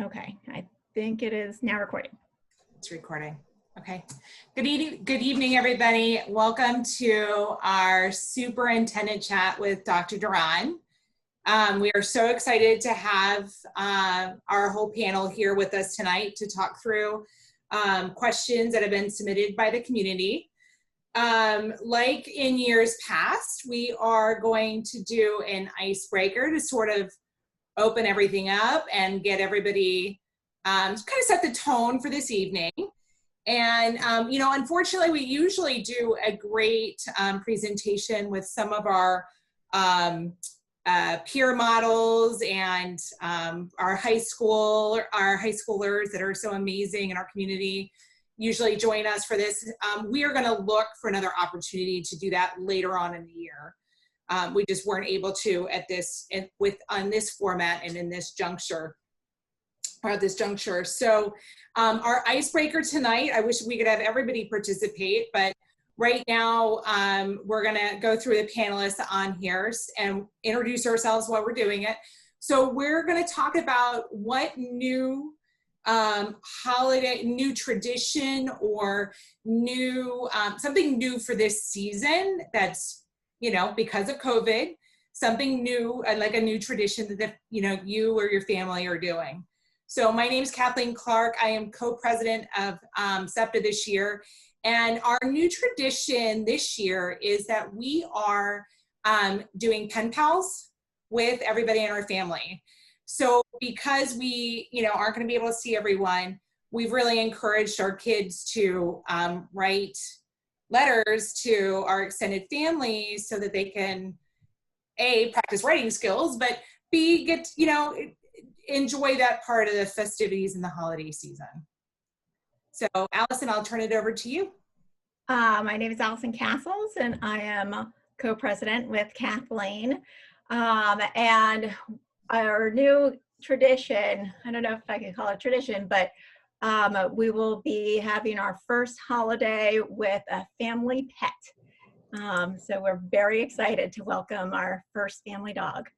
Okay, I think it is now recording. It's recording. Okay. Good evening, everybody. Welcome to our superintendent chat with Dr. Duran. We are so excited to have our whole panel here with us tonight to talk through questions that have been submitted by the community. Like in years past, we are going to do an icebreaker to sort of open everything up and get everybody kind of set the tone for this evening. And, you know, unfortunately, we usually do a great presentation with some of our peer models and our high schoolers that are so amazing in our community usually join us for this. We are going to look for another opportunity to do that later on in the year. We just weren't able to on this format and in this juncture. So our icebreaker tonight, I wish we could have everybody participate, but right now we're gonna go through the panelists on here and introduce ourselves while we're doing it. So we're gonna talk about what new holiday, new tradition or new, something new for this season that's, you know, because of COVID, something new, like a new tradition that, you know, you or your family are doing. So my name is Kathleen Clark. I am co-president of SEPTA this year. And our new tradition this year is that we are doing pen pals with everybody in our family. So because we, you know, aren't going to be able to see everyone, we've really encouraged our kids to write letters to our extended families so that they can A, practice writing skills, but B, get, you know, enjoy that part of the festivities in the holiday season. So Allison, I'll turn it over to you. My name is Allison Castles and I am co-president with Kathleen. And our new tradition, I don't know if I can call it tradition, but we will be having our first holiday with a family pet. So we're very excited to welcome our first family dog.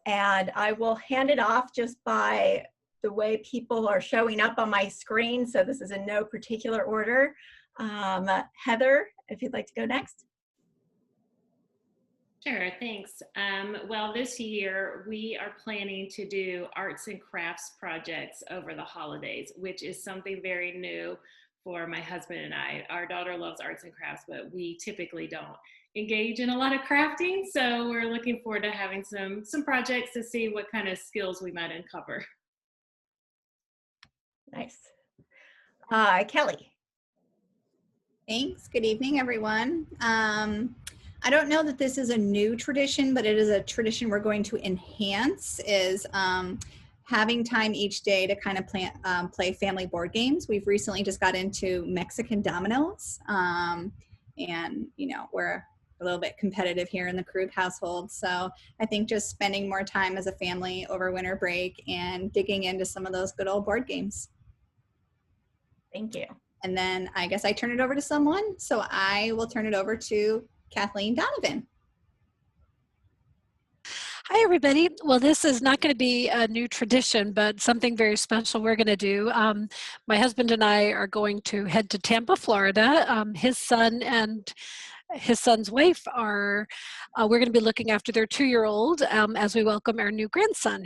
And I will hand it off just by the way people are showing up on my screen. So this is in no particular order. Heather, if you'd like to go next. Sure, thanks. Well, this year we are planning to do arts and crafts projects over the holidays, which is something very new for my husband and I. Our daughter loves arts and crafts, but we typically don't engage in a lot of crafting. So we're looking forward to having some projects to see what kind of skills we might uncover. Nice. Kelly. Thanks. Good evening, everyone. I don't know that this is a new tradition, but it is a tradition we're going to enhance, is having time each day to kind of play family board games. We've recently just got into Mexican dominoes, and you know, we're a little bit competitive here in the Krug household. So I think just spending more time as a family over winter break and digging into some of those good old board games. Thank you. And then I guess I turn it over to someone. So I will turn it over to Kathleen Donovan. Hi, everybody. Well, this is not going to be a new tradition, but something very special we're going to do. My husband and I are going to head to Tampa, Florida. His son and his son's wife are, we're going to be looking after their 2-year-old as we welcome our new grandson.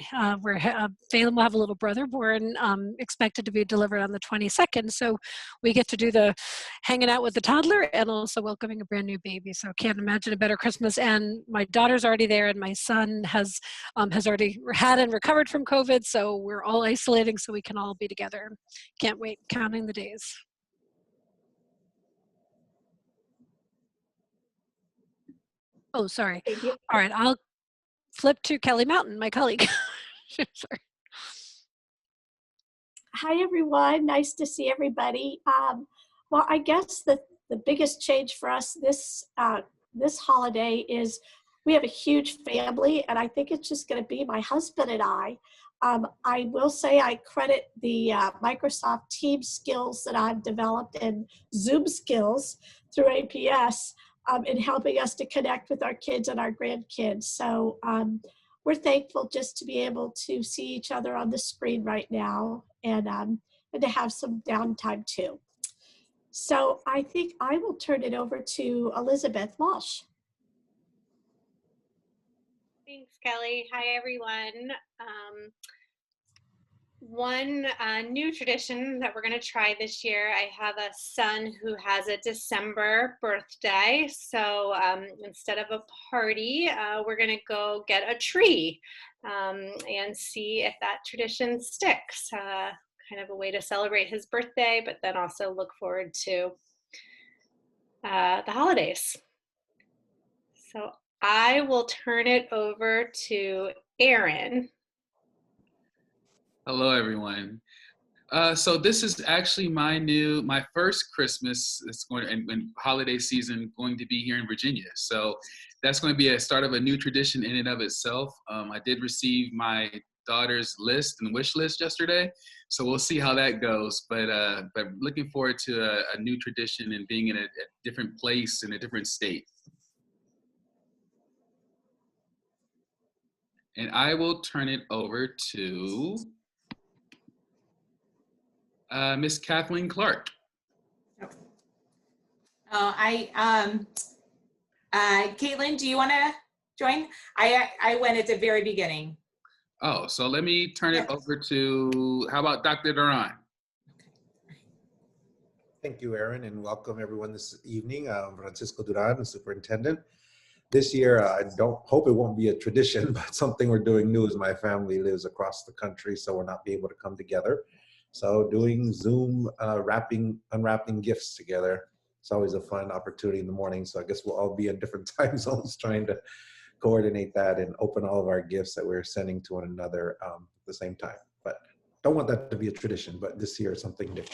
Phelan will have a little brother born, expected to be delivered on the 22nd. So we get to do the hanging out with the toddler and also welcoming a brand new baby. So can't imagine a better Christmas. And my daughter's already there and my son has already had and recovered from COVID. So we're all isolating so we can all be together. Can't wait, counting the days. Oh, sorry. All right, I'll flip to Kelly Mountain, my colleague. Sorry. Hi, everyone. Nice to see everybody. Well, I guess the biggest change for us this holiday is we have a huge family, and I think it's just going to be my husband and I. I will say I credit the Microsoft Teams skills that I've developed and Zoom skills through APS in helping us to connect with our kids and our grandkids. So we're thankful just to be able to see each other on the screen right now, and to have some downtime too. So I think I will turn it over to Elizabeth Walsh. Thanks, Kelly. Hi, everyone. One new tradition that we're going to try this year, I have a son who has a December birthday. So instead of a party, we're going to go get a tree and see if that tradition sticks. Kind of a way to celebrate his birthday, but then also look forward to the holidays. So I will turn it over to Aaron. Hello, everyone. So this is actually my first Christmas. It's going and holiday season going to be here in Virginia. So that's going to be a start of a new tradition in and of itself. I did receive my daughter's list and wish list yesterday, so we'll see how that goes. But looking forward to a new tradition and being in a different place in a different state. And I will turn it over to Miss Kathleen Clark. Caitlin, do you want to join? I went at the very beginning. Oh, so let me turn it over to, how about Dr. Duran? Thank you, Aaron, and welcome everyone this evening. I'm Francisco Duran, the superintendent. This year, I don't hope it won't be a tradition, but something we're doing new is my family lives across the country, so we'll not be able to come together. So doing Zoom unwrapping gifts together, it's always a fun opportunity in the morning. So I guess we'll all be in different time zones trying to coordinate that and open all of our gifts that we're sending to one another at the same time. But don't want that to be a tradition, but this year is something new.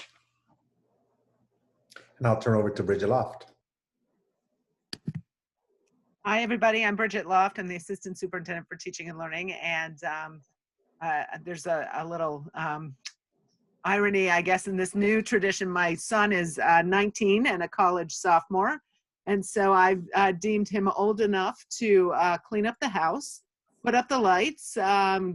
And I'll turn over to Bridget Loft. Hi, everybody. I'm Bridget Loft. I'm the Assistant Superintendent for Teaching and Learning. And there's a little irony, I guess, in this new tradition. My son is 19 and a college sophomore. And so I've deemed him old enough to clean up the house, put up the lights,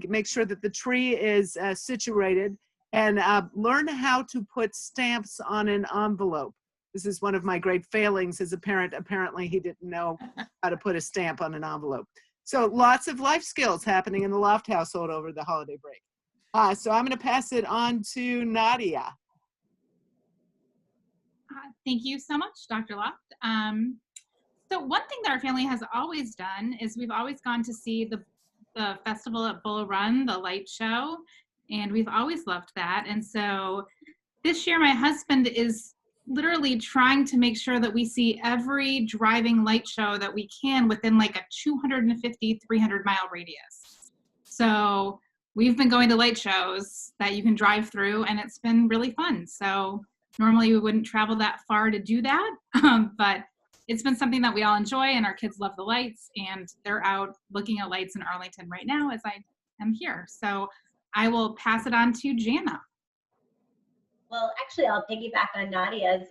make sure that the tree is situated, and learn how to put stamps on an envelope. This is one of my great failings as a parent. Apparently, he didn't know how to put a stamp on an envelope. So lots of life skills happening in the Loft household over the holiday break. So I'm going to pass it on to Nadia. Thank you so much, Dr. Loft. So one thing that our family has always done is we've always gone to see the festival at Bull Run, the light show, and we've always loved that. And so this year, my husband is literally trying to make sure that we see every driving light show that we can within like a 250, 300 mile radius. So we've been going to light shows that you can drive through, and it's been really fun. So normally we wouldn't travel that far to do that, but it's been something that we all enjoy, and our kids love the lights, and they're out looking at lights in Arlington right now as I am here. So I will pass it on to Jana. Well, actually, I'll piggyback on Nadia's.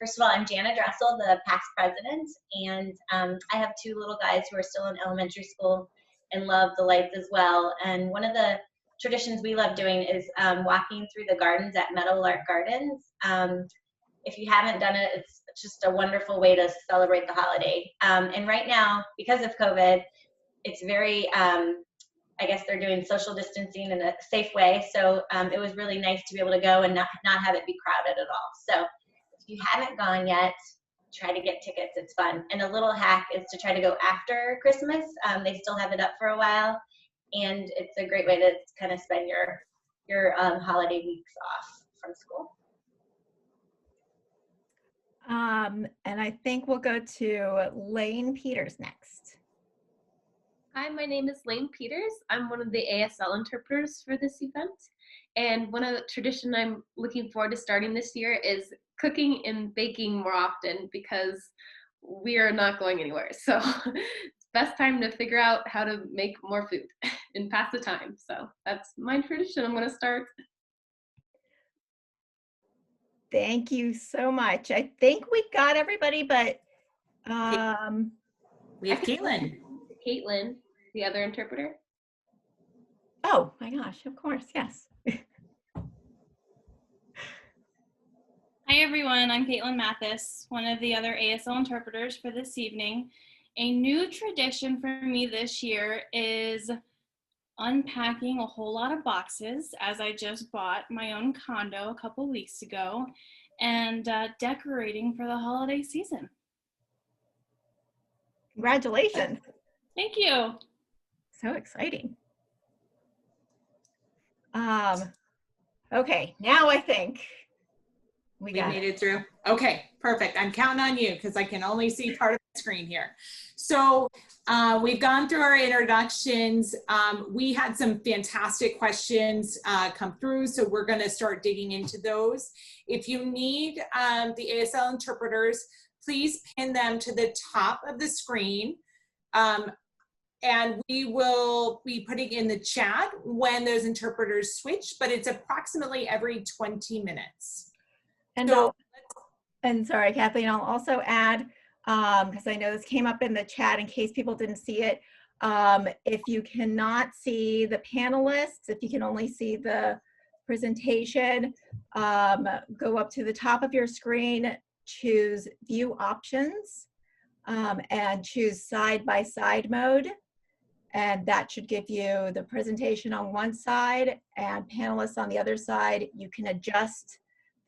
First of all, I'm Jana Dressel, the past president, and I have two little guys who are still in elementary school and love the lights as well. And one of the traditions we love doing is walking through the gardens at Meadowlark Gardens. If you haven't done it, it's just a wonderful way to celebrate the holiday. And right now, because of COVID, it's very, I guess they're doing social distancing in a safe way. So it was really nice to be able to go and not have it be crowded at all. So if you haven't gone yet, try to get tickets. It's fun. And a little hack is to try to go after Christmas. They still have it up for a while. And it's a great way to kind of spend your holiday weeks off from school. And I think we'll go to Lane Peters next. Hi, my name is Lane Peters. I'm one of the ASL interpreters for this event. And one of the tradition I'm looking forward to starting this year is cooking and baking more often, because we are not going anywhere. So it's best time to figure out how to make more food and pass the time. So that's my tradition I'm going to start. Thank you so much. I think we got everybody, but we have Caitlin. Caitlin, the other interpreter. Oh my gosh, of course, yes. Hi everyone, I'm Caitlin Mathis, one of the other ASL interpreters for this evening. A new tradition for me this year is unpacking a whole lot of boxes, as I just bought my own condo a couple weeks ago, and decorating for the holiday season. Congratulations. Thank you. So exciting. Okay, now I think we got made it through. Okay, perfect. I'm counting on you because I can only see part of the screen here. So we've gone through our introductions. We had some fantastic questions come through, so we're going to start digging into those. If you need the ASL interpreters, please pin them to the top of the screen. And we will be putting in the chat when those interpreters switch, but it's approximately every 20 minutes. And so, and sorry, Kathleen, I'll also add, because I know this came up in the chat in case people didn't see it. If you cannot see the panelists, if you can only see the presentation, go up to the top of your screen, choose View Options, and choose Side-by-Side mode. And that should give you the presentation on one side and panelists on the other side. You can adjust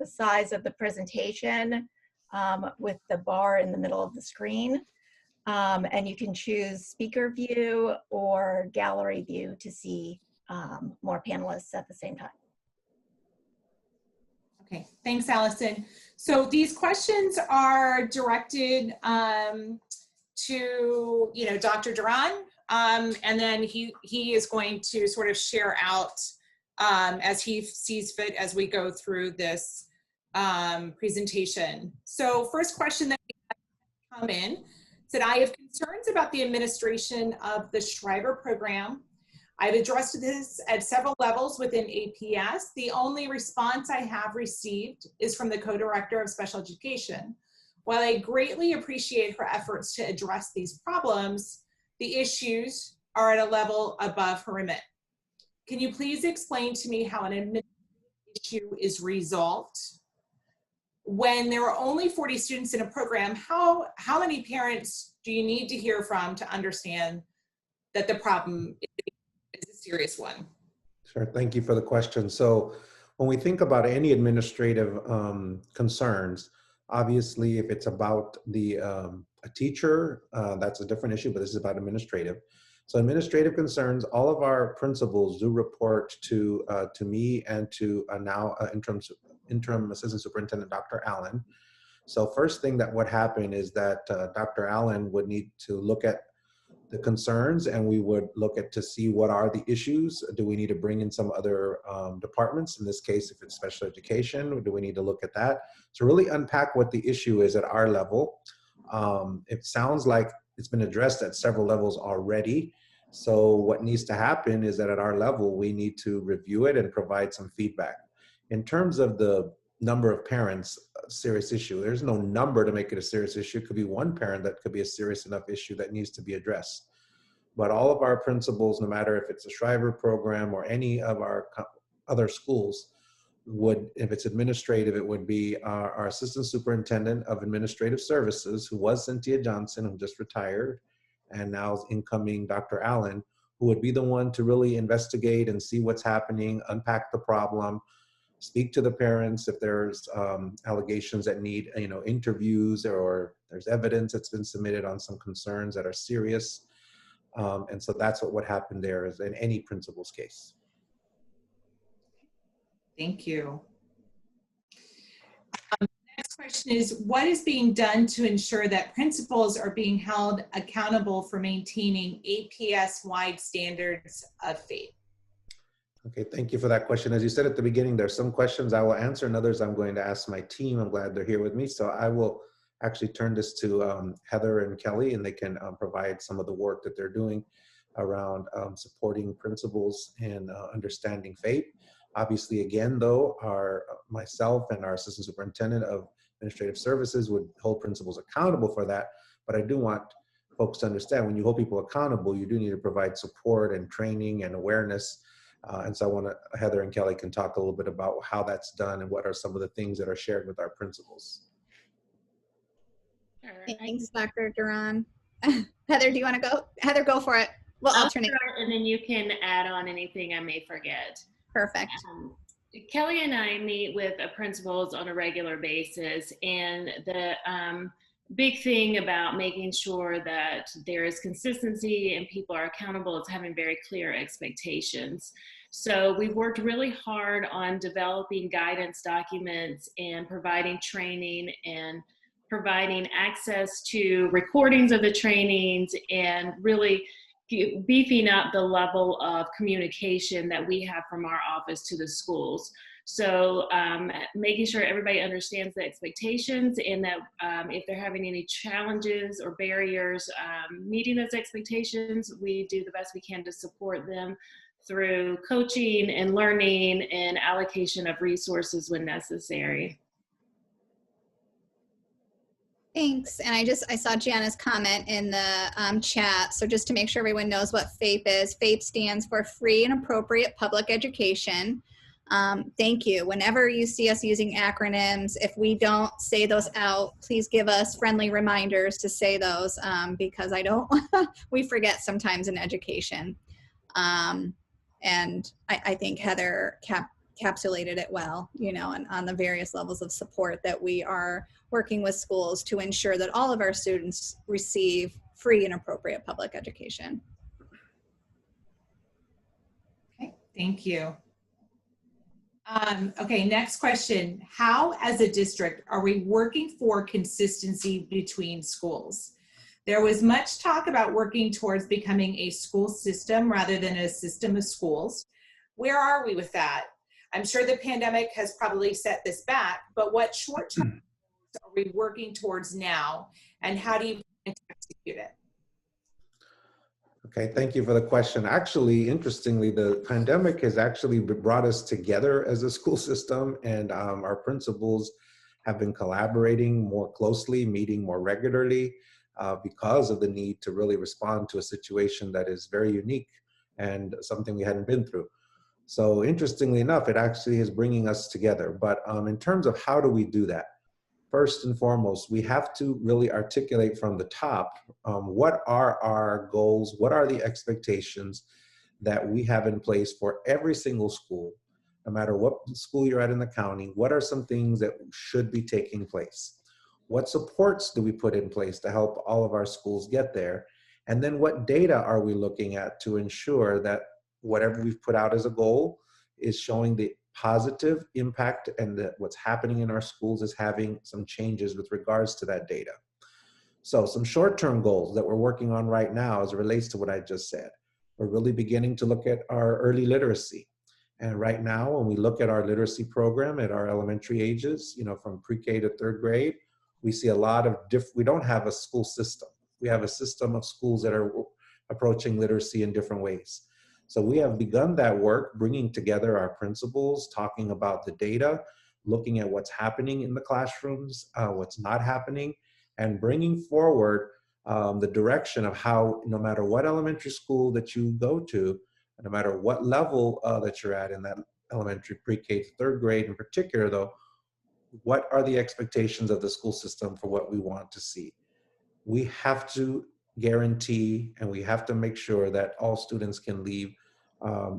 the size of the presentation with the bar in the middle of the screen. And you can choose speaker view or gallery view to see more panelists at the same time. Okay, thanks, Allison. So these questions are directed to, Dr. Duran, and then he is going to sort of share out as he sees fit as we go through this presentation. So first question that come in said, I have concerns about the administration of the Shriver program. I've addressed this at several levels within APS. The only response I have received is from the co-director of special education. While I greatly appreciate her efforts to address these problems, the issues are at a level above her remit. Can you please explain to me how an administrative issue is resolved? When there are only 40 students in a program, how many parents do you need to hear from to understand that the problem is a serious one? Sure, thank you for the question. So when we think about any administrative concerns, obviously if it's about a teacher, that's a different issue, but this is about administrative. So administrative concerns, all of our principals do report to me and to now interim assistant superintendent, Dr. Allen. So first thing that would happen is that Dr. Allen would need to look at the concerns, and we would look at to see what are the issues. Do we need to bring in some other departments? In this case, if it's special education, do we need to look at that? So really unpack what the issue is at our level. It sounds like it's been addressed at several levels already. So what needs to happen is that at our level, we need to review it and provide some feedback. In terms of the number of parents, a serious issue, there's no number to make it a serious issue. It could be one parent that could be a serious enough issue that needs to be addressed. But all of our principals, no matter if it's a Shriver program or any of our other schools, if it's administrative, it would be our assistant superintendent of administrative services, who was Cynthia Johnson, who just retired, and now is incoming Dr. Allen, who would be the one to really investigate and see what's happening, unpack the problem, speak to the parents if there's allegations that need interviews, or there's evidence that's been submitted on some concerns that are serious. And so that's what would happen there is in any principal's case. Thank you. Next question is, what is being done to ensure that principals are being held accountable for maintaining APS-wide standards of faith? Okay, thank you for that question. As you said at the beginning, there's some questions I will answer and others I'm going to ask my team. I'm glad they're here with me. So I will actually turn this to Heather and Kelly, and they can provide some of the work that they're doing around supporting principals and understanding faith. Obviously, again, though, myself and our assistant superintendent of administrative services would hold principals accountable for that. But I do want folks to understand, when you hold people accountable, you do need to provide support and training and awareness And so I want to, Heather and Kelly can talk a little bit about how that's done and what are some of the things that are shared with our principals. Sure. Thanks, Dr. Duran. Heather, do you want to go? Heather, go for it. We'll I'll alternate. start, and then you can add on anything I may forget. Perfect. Kelly and I meet with principals on a regular basis, and the big thing about making sure that there is consistency and people are accountable is having very clear expectations. So we worked really hard on developing guidance documents and providing training and providing access to recordings of the trainings and really beefing up the level of communication that we have from our office to the schools. So making sure everybody understands the expectations, and that if they're having any challenges or barriers meeting those expectations, we do the best we can to support them through coaching and learning and allocation of resources when necessary. Thanks. And I saw Jana's comment in the chat. So just to make sure everyone knows what FAPE is, FAPE stands for Free and Appropriate Public Education. Thank you. Whenever you see us using acronyms, if we don't say those out, please give us friendly reminders to say those because we forget sometimes in education. And I think Heather encapsulated it well, you know, and on the various levels of support that we are working with schools to ensure that all of our students receive free and appropriate public education. Okay, thank you. Okay, next question. How, as a district, are we working for consistency between schools? There was much talk about working towards becoming a school system rather than a system of schools. Where are we with that? I'm sure the pandemic has probably set this back, but what short-term are we working towards now, and how do you plan to execute it? Okay, thank you for the question. Actually, interestingly, the pandemic has actually brought us together as a school system, and our principals have been collaborating more closely, meeting more regularly because of the need to really respond to a situation that is very unique and something we hadn't been through. So interestingly enough, it actually is bringing us together. But in terms of how do we do that? First and foremost, we have to really articulate from the top, what are our goals, what are the expectations that we have in place for every single school, no matter what school you're at in the county, what are some things that should be taking place? What supports do we put in place to help all of our schools get there? And then what data are we looking at to ensure that whatever we've put out as a goal is showing the positive impact and that what's happening in our schools is having some changes with regards to that data. So some short-term goals that we're working on right now as it relates to what I just said. We're really beginning to look at our early literacy. And right now, when we look at our literacy program at our elementary ages, you know, from pre-K to third grade, we see a lot of we don't have a school system. We have a system of schools that are approaching literacy in different ways. So we have begun that work, bringing together our principals, talking about the data, looking at what's happening in the classrooms, what's not happening, and bringing forward the direction of how, no matter what elementary school that you go to, no matter what level that you're at in that elementary pre-K to third grade in particular though, what are the expectations of the school system for what we want to see? We have to guarantee and we have to make sure that all students can leave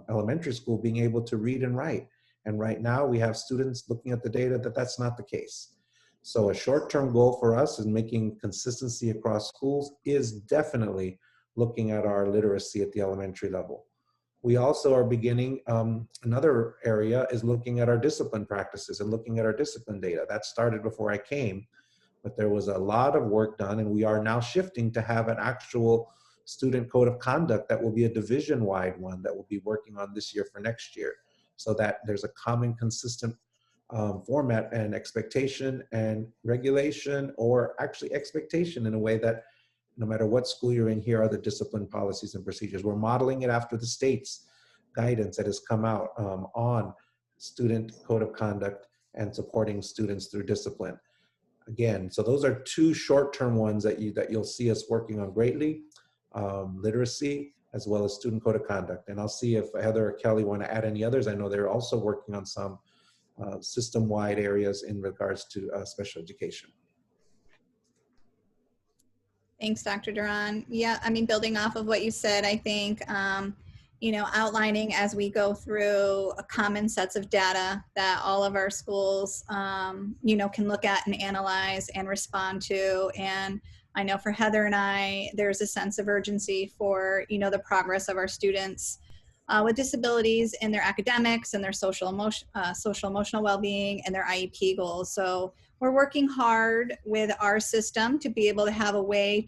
elementary school being able to read and write. And right now we have students looking at the data that that's not the case. So a short-term goal for us is making consistency across schools is definitely looking at our literacy at the elementary level. We also are beginning, another area is looking at our discipline practices and looking at our discipline data. That started before I came, but there was a lot of work done, and we are now shifting to have an actual student code of conduct that will be a division-wide one that we'll be working on this year for next year, so that there's a common, consistent format and expectation and regulation, or actually expectation in a way that no matter what school you're in, here are the discipline policies and procedures. We're modeling it after the state's guidance that has come out on student code of conduct and supporting students through discipline. Again, so those are two short-term ones that you'll see us working on greatly. Literacy as well as student code of conduct. And I'll see if Heather or Kelly want to add any others. I know they're also working on some system-wide areas in regards to special education. Thanks, Dr. Duran. Yeah, I mean, building off of what you said, I think, you know, outlining as we go through a common sets of data that all of our schools, you know, can look at and analyze and respond to. And I know for Heather and I, there's a sense of urgency for, you know, the progress of our students with disabilities in their academics and their social emotional well-being and their IEP goals. So we're working hard with our system to be able to have a way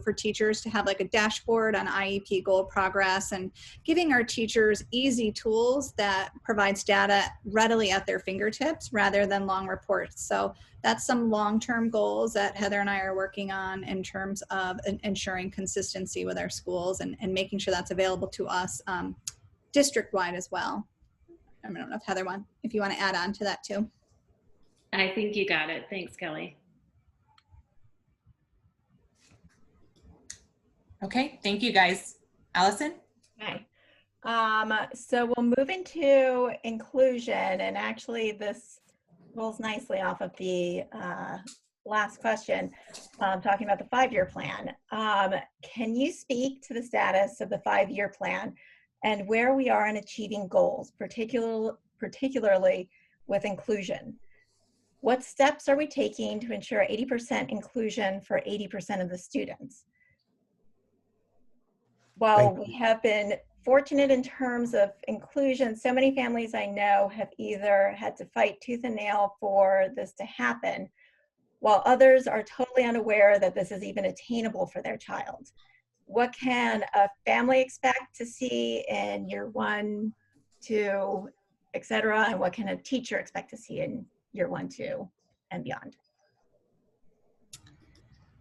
for teachers to have like a dashboard on IEP goal progress, and giving our teachers easy tools that provides data readily at their fingertips rather than long reports. So that's some long-term goals that Heather and I are working on in terms of ensuring consistency with our schools and making sure that's available to us district-wide as well. I don't know if Heather if you want to add on to that too. I think you got it. Thanks, Kelly. Okay, thank you guys. Allison? Okay. So we'll move into inclusion, and actually this rolls nicely off of the last question, talking about the 5-year plan. Can you speak to the status of the 5-year plan and where we are in achieving goals, particularly with inclusion? What steps are we taking to ensure 80% inclusion for 80% of the students? While we have been fortunate in terms of inclusion, so many families I know have either had to fight tooth and nail for this to happen, while others are totally unaware that this is even attainable for their child. What can a family expect to see in year 1, 2, et cetera, and what can a teacher expect to see in year 1, 2, and beyond?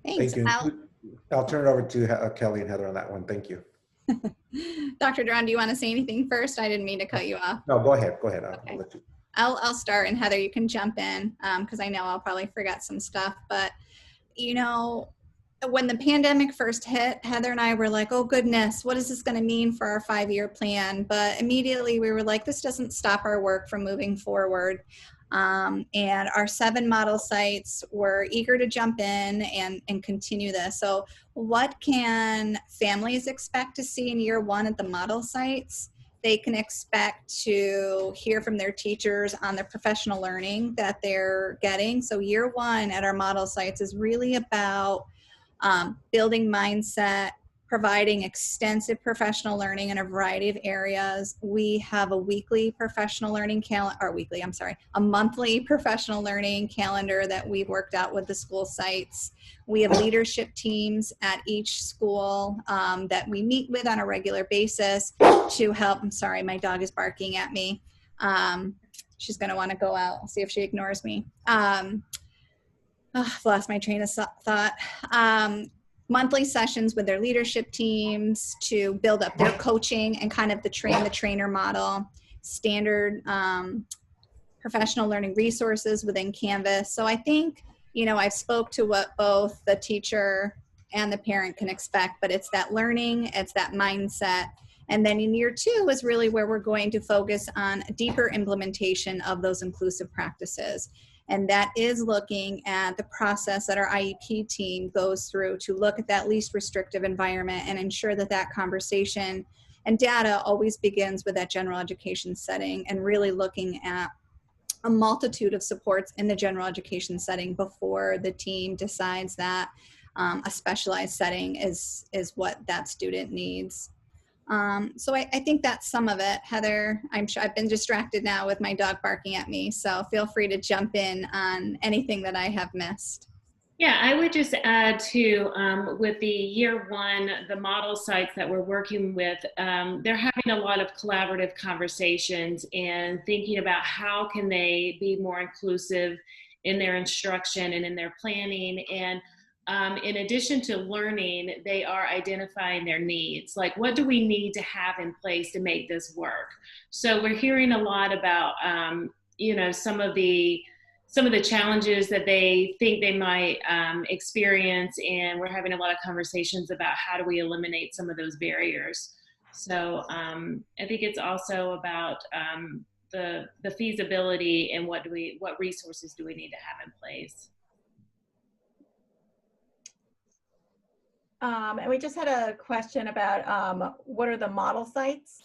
Thanks. Thank you. I'll turn it over to Kelly and Heather on that one. Thank you. Dr. Duran, do you want to say anything first? I didn't mean to cut you off. No, go ahead. Go ahead. Okay. I'll let you. I'll start, and Heather, you can jump in because I know I'll probably forget some stuff. But, you know, when the pandemic first hit, Heather and I were like, oh goodness, what is this going to mean for our 5-year plan? But immediately we were like, this doesn't stop our work from moving forward. And our 7 model sites were eager to jump in and continue this. So what can families expect to see in year 1 at the model sites? They can expect to hear from their teachers on the professional learning that they're getting. So year 1 at our model sites is really about building mindset, providing extensive professional learning in a variety of areas. We have a weekly professional learning a monthly professional learning calendar that we've worked out with the school sites. We have leadership teams at each school that we meet with on a regular basis to help. I'm sorry, my dog is barking at me. She's gonna wanna go out. I'll see if she ignores me. I've lost my train of thought. Monthly sessions with their leadership teams to build up their coaching and kind of the train the trainer model, standard professional learning resources within Canvas. So I think, you know, I've spoke to what both the teacher and the parent can expect, but it's that learning, it's that mindset. And then in year 2 is really where we're going to focus on deeper implementation of those inclusive practices. And that is looking at the process that our IEP team goes through to look at that least restrictive environment and ensure that that conversation and data always begins with that general education setting, and really looking at a multitude of supports in the general education setting before the team decides that a specialized setting is what that student needs. So I think that's some of it. Heather, I'm sure I've been distracted now with my dog barking at me, so feel free to jump in on anything that I have missed. Yeah, I would just add to, with the year 1, the model sites that we're working with, they're having a lot of collaborative conversations and thinking about how can they be more inclusive in their instruction and in their planning. And in addition to learning, they are identifying their needs. Like, what do we need to have in place to make this work? So we're hearing a lot about, you know, some of the challenges that they think they might experience, and we're having a lot of conversations about how do we eliminate some of those barriers. So I think it's also about the feasibility and what resources do we need to have in place. And we just had a question about what are the model sites?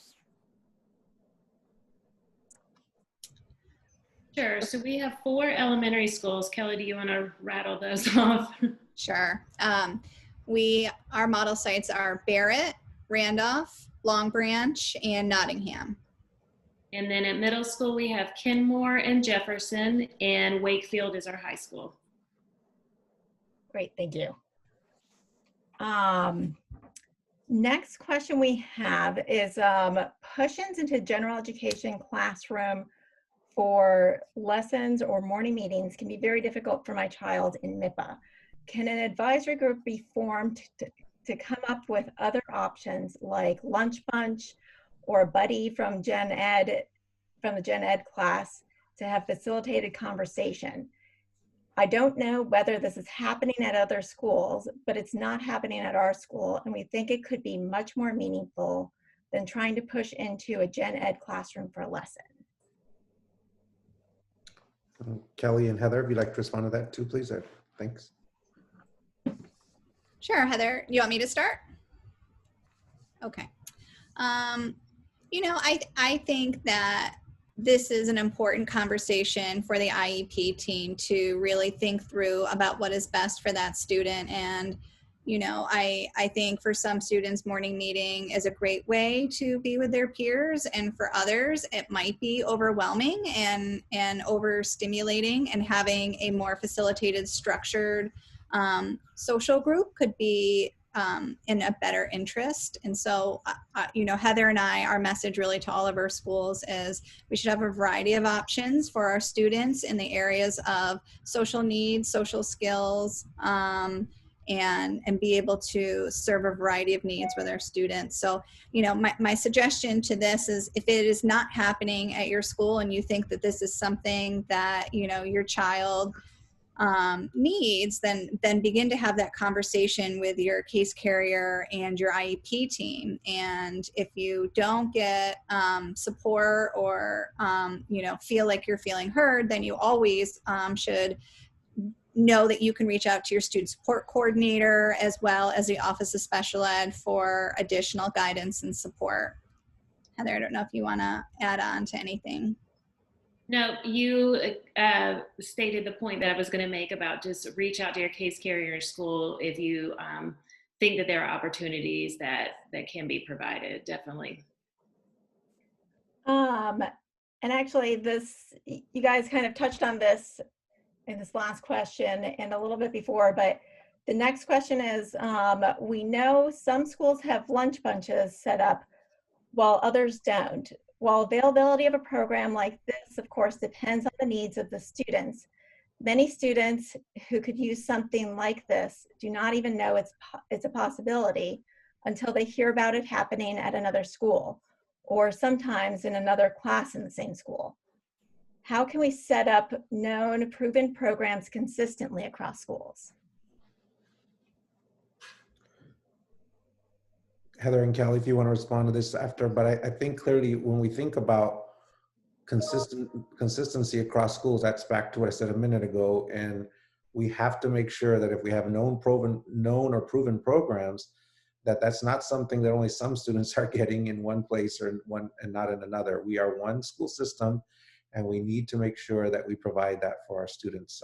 Sure. So we have 4 elementary schools. Kelly, do you want to rattle those off? Sure. Our model sites are Barrett, Randolph, Long Branch, and Nottingham. And then at middle school, we have Kenmore and Jefferson, and Wakefield is our high school. Great, thank you. Next question we have is push-ins into general education classroom for lessons or morning meetings can be very difficult for my child in MIPA. Can an advisory group be formed to come up with other options like lunch bunch or a buddy from the Gen Ed class to have facilitated conversation? I don't know whether this is happening at other schools, but it's not happening at our school, and we think it could be much more meaningful than trying to push into a Gen Ed classroom for a lesson. Kelly and Heather, if you'd like to respond to that too, please. Thanks. Sure, Heather. You want me to start? Okay. You know, I think that this is an important conversation for the IEP team to really think through about what is best for that student. And, you know, I think for some students, morning meeting is a great way to be with their peers. And for others, it might be overwhelming and overstimulating, and having a more facilitated, structured social group could be in a better interest. And so, you know, Heather and our message really to all of our schools is we should have a variety of options for our students in the areas of social needs, social skills, and be able to serve a variety of needs with our students. So, you know, my suggestion to this is, if it is not happening at your school and you think that this is something that, you know, your child needs, then begin to have that conversation with your case carrier and your IEP team. And if you don't get support or you know, feel like you're feeling heard, then you always should know that you can reach out to your student support coordinator as well as the Office of Special Ed for additional guidance and support. Heather, I don't know if you want to add on to anything. No, you stated the point that I was going to make about just reach out to your case carrier school if you think that there are opportunities that can be provided, definitely. And actually you guys kind of touched on this in this last question and a little bit before, but the next question is, we know some schools have lunch bunches set up while others don't. While availability of a program like this, of course, depends on the needs of the students, many students who could use something like this do not even know it's a possibility until they hear about it happening at another school, or sometimes in another class in the same school. How can we set up known, proven programs consistently across schools? Heather and Kelly, if you want to respond to this after, but I think clearly when we think about consistency across schools, that's back to what I said a minute ago. And we have to make sure that if we have known or proven programs, that's not something that only some students are getting in one place or and not in another. We are one school system, and we need to make sure that we provide that for our students.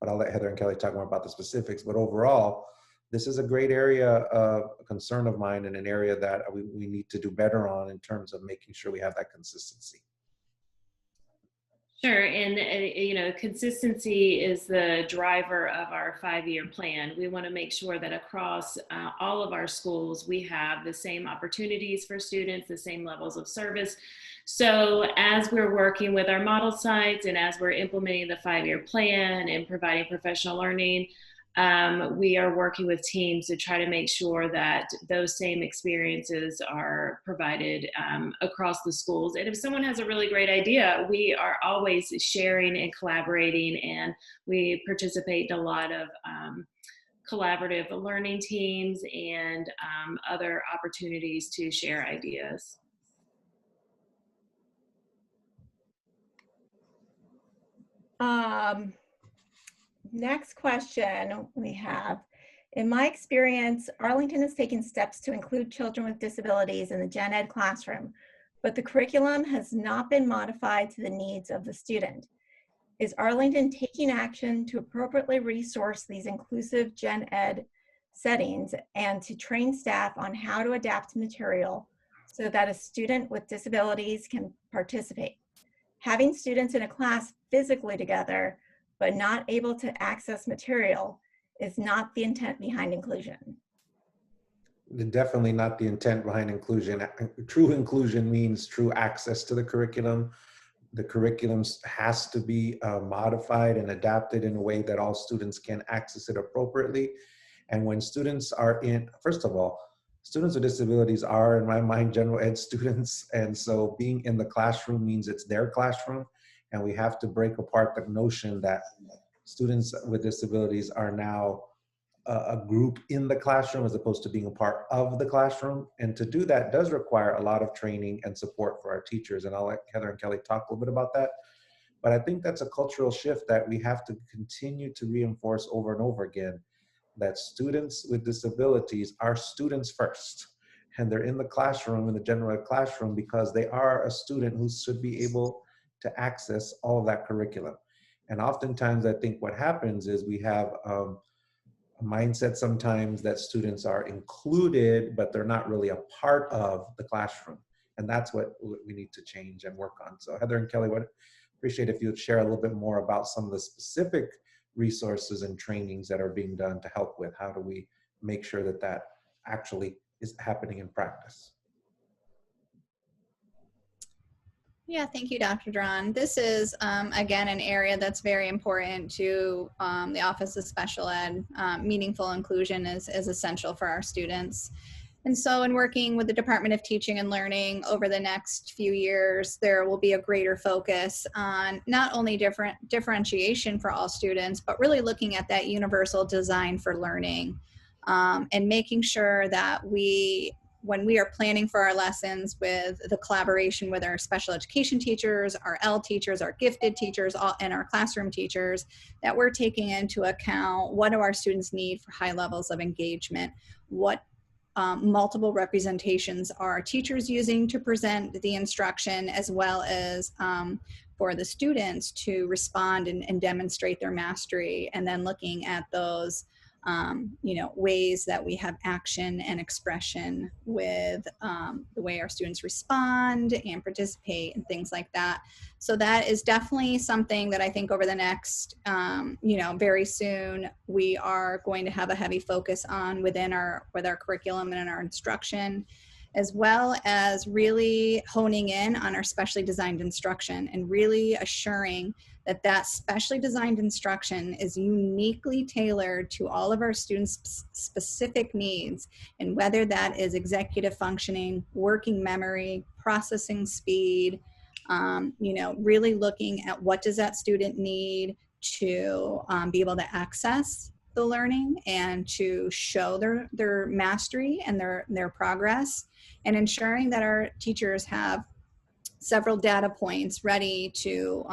But I'll let Heather and Kelly talk more about the specifics. But overall, this is a great area of concern of mine, and an area that we need to do better on in terms of making sure we have that consistency. Sure, and you know, consistency is the driver of our 5-year plan. We want to make sure that across all of our schools, we have the same opportunities for students, the same levels of service. So as we're working with our model sites and as we're implementing the 5-year plan and providing professional learning, we are working with teams to try to make sure that those same experiences are provided across the schools. And if someone has a really great idea, we are always sharing and collaborating, and we participate in a lot of collaborative learning teams and other opportunities to share ideas. Next question we have. In my experience, Arlington has taken steps to include children with disabilities in the gen ed classroom, but the curriculum has not been modified to the needs of the student. Is Arlington taking action to appropriately resource these inclusive gen ed settings and to train staff on how to adapt material so that a student with disabilities can participate? Having students in a class physically together but not able to access material is not the intent behind inclusion. Definitely not the intent behind inclusion. True inclusion means true access to the curriculum. The curriculum has to be modified and adapted in a way that all students can access it appropriately. And when students are in, first of all, students with disabilities are, in my mind, general ed students. And so being in the classroom means it's their classroom. And we have to break apart the notion that students with disabilities are now a group in the classroom as opposed to being a part of the classroom. And to do that does require a lot of training and support for our teachers. And I'll let Heather and Kelly talk a little bit about that. But I think that's a cultural shift that we have to continue to reinforce over and over again, that students with disabilities are students first. And they're in the classroom, in the general ed classroom, because they are a student who should be able to access all of that curriculum. And oftentimes I think what happens is we have a mindset sometimes that students are included, but they're not really a part of the classroom. And that's what we need to change and work on. So Heather and Kelly, would appreciate if you would share a little bit more about some of the specific resources and trainings that are being done to help with how do we make sure that that actually is happening in practice. Yeah, thank you, Dr. Dran. This is, again, an area that's very important to the Office of Special Ed. Meaningful inclusion is essential for our students. And so in working with the Department of Teaching and Learning over the next few years, there will be a greater focus on not only differentiation for all students, but really looking at that universal design for learning and making sure that when we are planning for our lessons with the collaboration with our special education teachers, our L teachers, our gifted teachers, and our classroom teachers, that we're taking into account what do our students need for high levels of engagement, what multiple representations are teachers using to present the instruction, as well as for the students to respond and demonstrate their mastery, and then looking at those ways that we have action and expression with the way our students respond and participate and things like that. So that is definitely something that I think over the next, very soon, we are going to have a heavy focus on with our curriculum and in our instruction, as well as really honing in on our specially designed instruction and really assuring that specially designed instruction is uniquely tailored to all of our students' specific needs, and whether that is executive functioning, working memory, processing speed, really looking at what does that student need to be able to access the learning and to show their mastery and their progress, and ensuring that our teachers have several data points ready to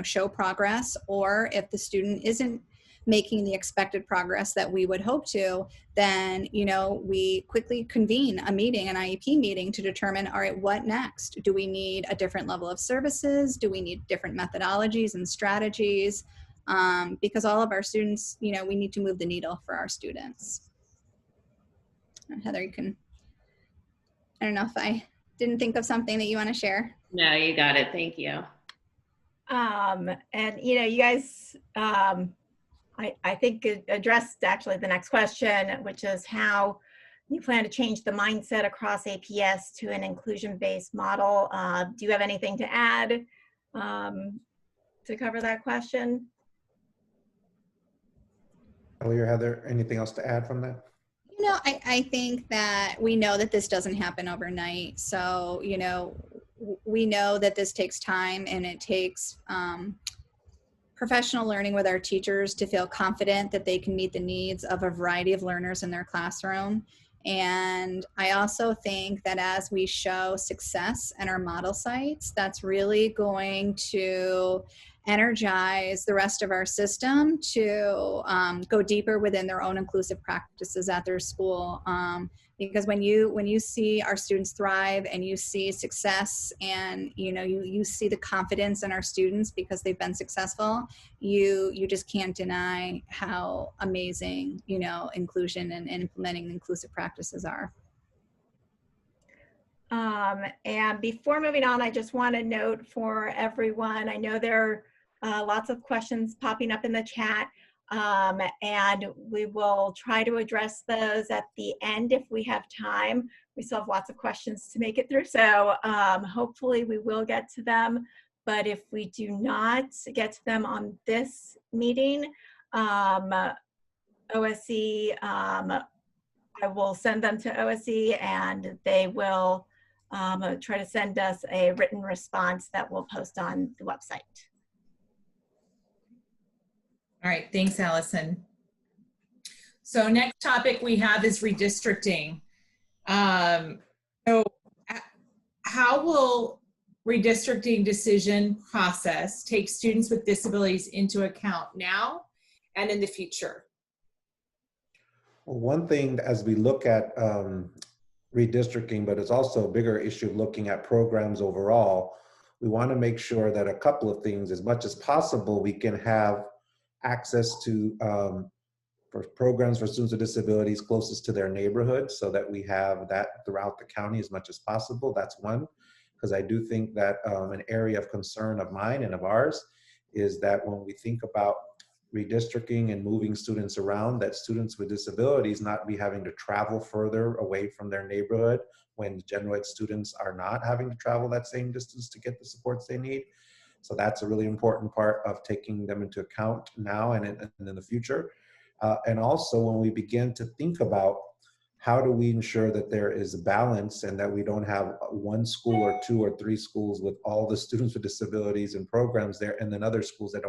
show progress, or if the student isn't making the expected progress that we would hope to, then we quickly convene a meeting, an IEP meeting, to determine, all right, what next? Do we need a different level of services? Do we need different methodologies and strategies? Because all of our students, we need to move the needle for our students. Heather, you can, I don't know if I didn't think of something that you want to share. No, you got it. Thank you. And you guys, I think it addressed actually the next question, which is how you plan to change the mindset across APS to an inclusion-based model. Do you have anything to add to cover that question? Kelly or Heather, anything else to add from that? I think that we know that this doesn't happen overnight. So, we know that this takes time, and it takes professional learning with our teachers to feel confident that they can meet the needs of a variety of learners in their classroom. And I also think that as we show success in our model sites, that's really going to energize the rest of our system to go deeper within their own inclusive practices at their school. Because when you see our students thrive and you see success, and you see the confidence in our students because they've been successful, you just can't deny how amazing inclusion and implementing inclusive practices are. And before moving on, I just want to note for everyone, I know there are lots of questions popping up in the chat. And we will try to address those at the end if we have time. We still have lots of questions to make it through, so hopefully we will get to them. But if we do not get to them on this meeting, OSC, I will send them to OSC and they will try to send us a written response that we'll post on the website. All right, thanks, Allison. So next topic we have is redistricting. So how will redistricting decision process take students with disabilities into account now and in the future? Well, one thing as we look at redistricting, but it's also a bigger issue looking at programs overall, we want to make sure that a couple of things, as much as possible, we can have access to for programs for students with disabilities closest to their neighborhood, so that we have that throughout the county as much as possible. That's one, because I do think that an area of concern of mine and of ours is that when we think about redistricting and moving students around, that students with disabilities not be having to travel further away from their neighborhood when general ed students are not having to travel that same distance to get the supports they need. So that's a really important part of taking them into account now and in the future. And also when we begin to think about how do we ensure that there is a balance and that we don't have one school or two or three schools with all the students with disabilities and programs there, and then other schools that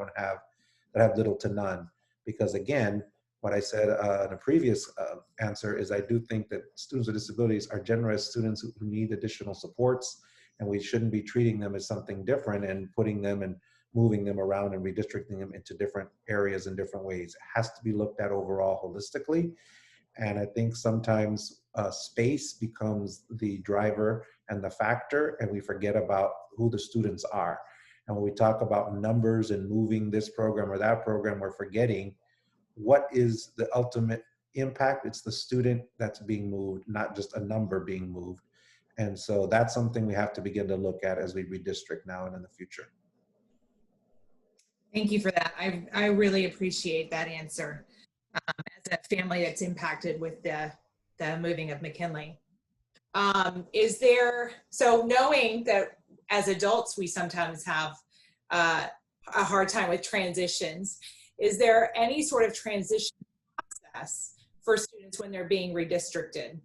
have little to none. Because again, what I said in a previous answer is I do think that students with disabilities are generous students who need additional supports, and we shouldn't be treating them as something different and putting them and moving them around and redistricting them into different areas in different ways. It has to be looked at overall holistically. And I think sometimes space becomes the driver and the factor, and we forget about who the students are. And when we talk about numbers and moving this program or that program, we're forgetting what is the ultimate impact. It's the student that's being moved, not just a number being moved. And so that's something we have to begin to look at as we redistrict now and in the future. Thank you for that. I really appreciate that answer. As a family that's impacted with the moving of McKinley. So knowing that as adults we sometimes have a hard time with transitions, is there any sort of transition process for students when they're being redistricted?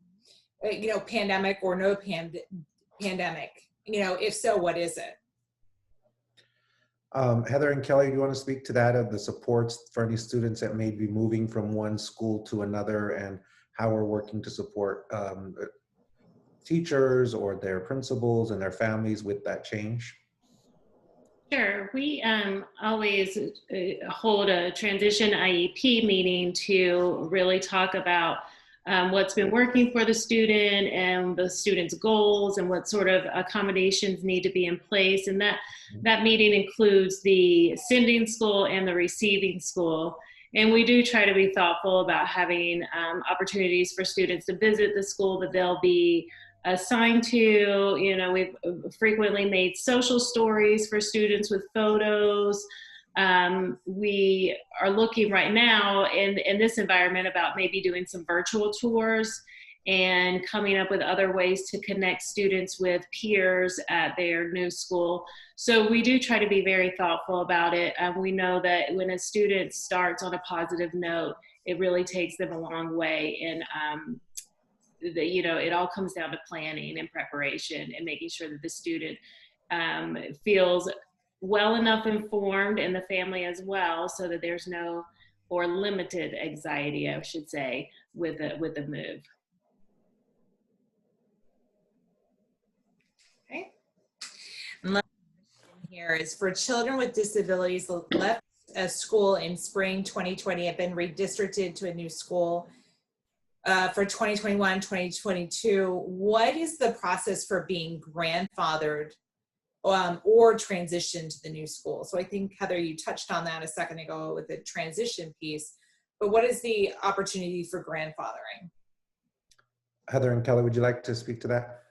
Pandemic or no pandemic, if so, what is it? Heather and Kelly, do you want to speak to that, of the supports for any students that may be moving from one school to another, and how we're working to support teachers or their principals and their families with that change? Sure. We always hold a transition IEP meeting to really talk about what's been working for the student and the student's goals and what sort of accommodations need to be in place. And that meeting includes the sending school and the receiving school. And we do try to be thoughtful about having opportunities for students to visit the school that they'll be assigned to. We've frequently made social stories for students with photos. We are looking right now in this environment about maybe doing some virtual tours and coming up with other ways to connect students with peers at their new school. So we do try to be very thoughtful about it. We know that when a student starts on a positive note, it really takes them a long way. And it all comes down to planning and preparation and making sure that the student feels well enough informed in the family as well, so that there's no, or limited anxiety, I should say, with the move. Okay. And last question here is, for children with disabilities left a school in spring 2020 have been redistricted to a new school for 2021, 2022, what is the process for being grandfathered or transitioned to the new school? So I think, Heather, you touched on that a second ago with the transition piece, but what is the opportunity for grandfathering? Heather and Kelly, would you like to speak to that?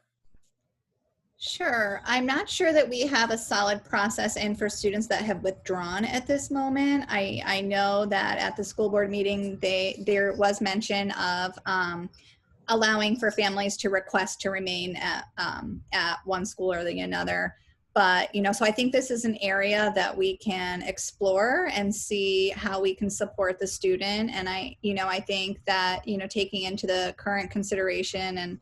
Sure. I'm not sure that we have a solid process in for students that have withdrawn at this moment. I know that at the school board meeting, there was mention of allowing for families to request to remain at one school or the another. But, so I think this is an area that we can explore and see how we can support the student. And I think that, taking into the current consideration and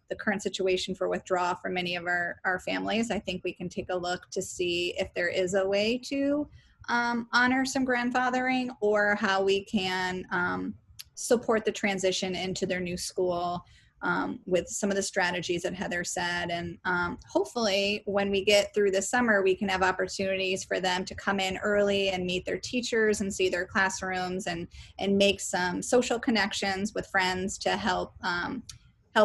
the current situation for withdrawal for many of our families, I think we can take a look to see if there is a way to honor some grandfathering, or how we can support the transition into their new school with some of the strategies that Heather said. And hopefully when we get through the summer, we can have opportunities for them to come in early and meet their teachers and see their classrooms and make some social connections with friends to help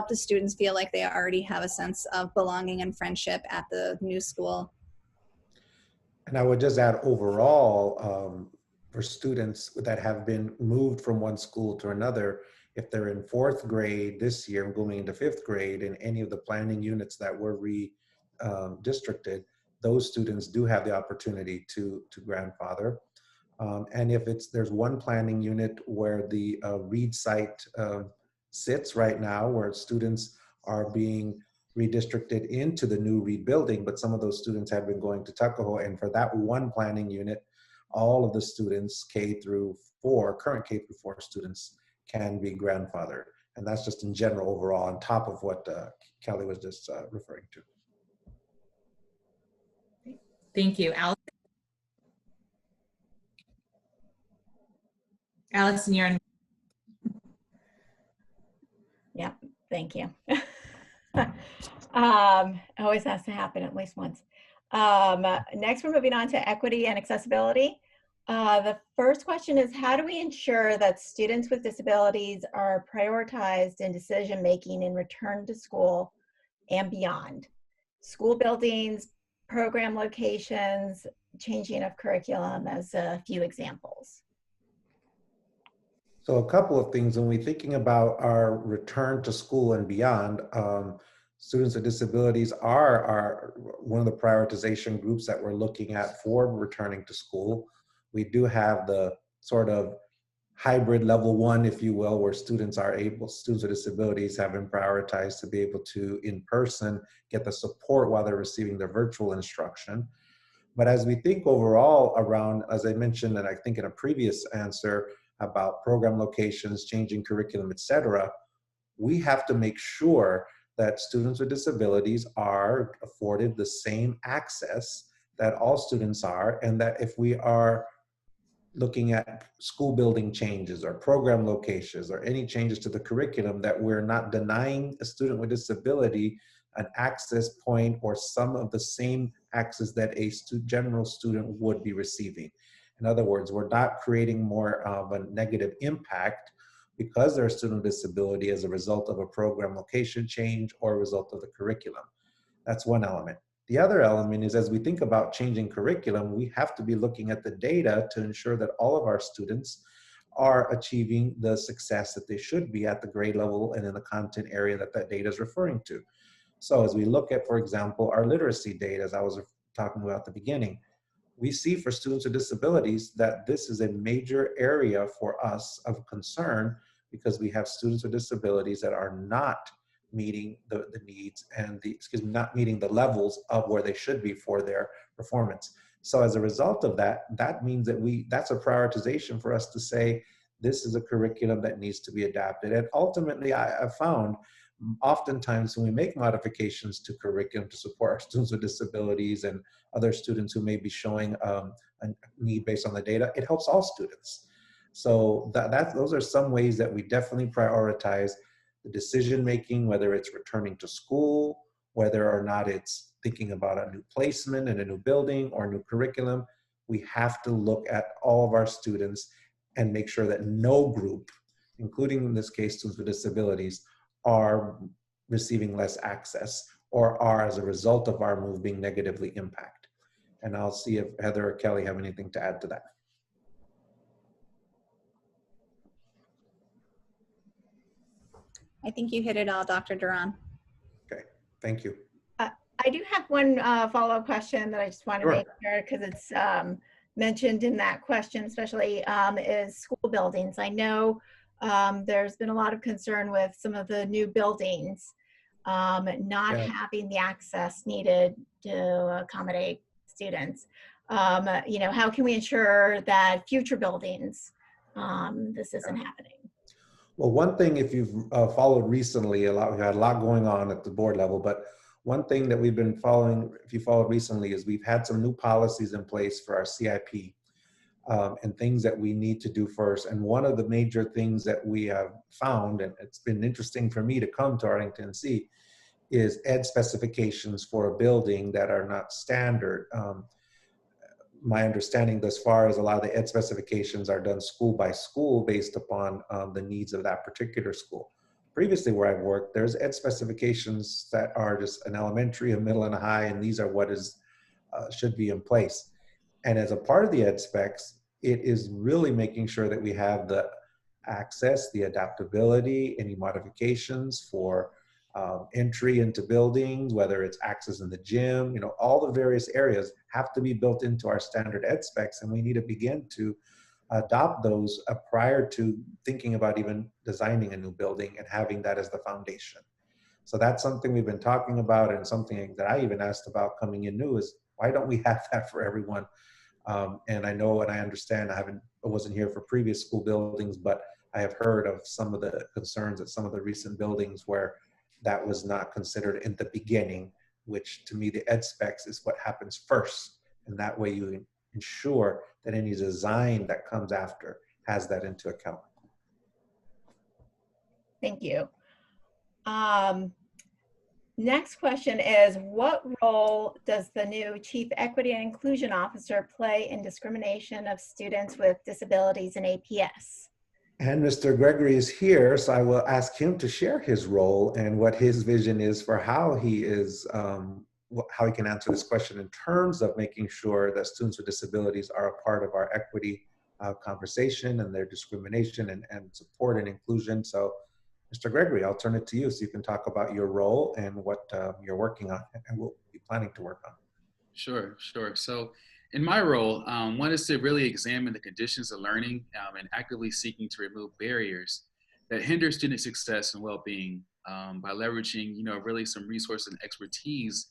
the students feel like they already have a sense of belonging and friendship at the new school. And I would just add, overall, for students that have been moved from one school to another, if they're in 4th grade this year and going into 5th grade in any of the planning units that were redistricted, those students do have the opportunity to grandfather. And if there's one planning unit where the Reed site sits right now, where students are being redistricted into the new Reed building, but some of those students have been going to Tuckahoe, and for that one planning unit, all of the students K through 4, current K through 4 students, can be grandfathered. And that's just in general overall, on top of what Kelly was just referring to. Thank you. Allison, you're on. Yeah, thank you. Always has to happen at least once. Next, we're moving on to equity and accessibility. The first question is, how do we ensure that students with disabilities are prioritized in decision-making in return to school and beyond? School buildings, program locations, changing of curriculum as a few examples. So a couple of things when we're thinking about our return to school and beyond. Students with disabilities are one of the prioritization groups that we're looking at for returning to school. We do have the sort of hybrid level 1, if you will, where students with disabilities have been prioritized to be able to, in person, get the support while they're receiving their virtual instruction. But as we think overall around, as I mentioned, and I think in a previous answer about program locations, changing curriculum, et cetera, we have to make sure that students with disabilities are afforded the same access that all students are, and that if we are looking at school building changes or program locations or any changes to the curriculum, that we're not denying a student with disability an access point or some of the same access that a general student would be receiving. In other words, we're not creating more of a negative impact because they're a student with disability as a result of a program location change or a result of the curriculum. That's one element. The other element is, as we think about changing curriculum, we have to be looking at the data to ensure that all of our students are achieving the success that they should be at the grade level and in the content area that that data is referring to. So as we look at, for example, our literacy data, as I was talking about at the beginning, we see for students with disabilities that this is a major area for us of concern, because we have students with disabilities that are not meeting the needs and not meeting the levels of where they should be for their performance. So as a result of that, that means that that's a prioritization for us to say, this is a curriculum that needs to be adapted. And ultimately, I have found oftentimes when we make modifications to curriculum to support our students with disabilities and other students who may be showing a need based on the data, it helps all students. So those are some ways that we definitely prioritize the decision making, whether it's returning to school, whether or not it's thinking about a new placement in a new building or a new curriculum. We have to look at all of our students and make sure that no group, including in this case students with disabilities, are receiving less access or are, as a result of our move, being negatively impacted. And I'll see if Heather or Kelly have anything to add to that. I think you hit it all, Dr. Duran. Okay, thank you. I do have one follow-up question that I just want to make sure, because it's mentioned in that question, especially is school buildings. I know there's been a lot of concern with some of the new buildings not having the access needed to accommodate students. You know, how can we ensure that future buildings, this isn't happening? Well, one thing, if you've followed recently, we've had a lot going on at the board level, but one thing that we've been following, if you followed recently, is we've had some new policies in place for our CIP and things that we need to do first. And one of the major things that we have found, and it's been interesting for me to come to Arlington and see, is ed specifications for a building that are not standard. My understanding thus far is a lot of the ed specifications are done school by school based upon the needs of that particular school. Previously where I've worked, there's ed specifications that are just an elementary, a middle, and a high, and these are what is should be in place. And as a part of the ed specs, it is really making sure that we have the access, the adaptability, any modifications for entry into buildings, whether it's access in the gym, you know, all the various areas have to be built into our standard ed specs, and we need to begin to adopt those prior to thinking about even designing a new building and having that as the foundation. So that's something we've been talking about, and something that I even asked about coming in new is, why don't we have that for everyone? And I know and I understand, I wasn't here for previous school buildings, but I have heard of some of the concerns at some of the recent buildings where that was not considered in the beginning, which to me, the ed specs is what happens first. And that way you ensure that any design that comes after has that into account. Thank you. Next question is, what role does the new Chief Equity and Inclusion Officer play in discrimination of students with disabilities in APS? And Mr. Gregory is here, so I will ask him to share his role and what his vision is for how he is, how he can answer this question in terms of making sure that students with disabilities are a part of our equity conversation and their discrimination and support and inclusion. So Mr. Gregory, I'll turn it to you so you can talk about your role and what you're working on and will be planning to work on. Sure. So in my role, one is to really examine the conditions of learning and actively seeking to remove barriers that hinder student success and well-being by leveraging, really some resources and expertise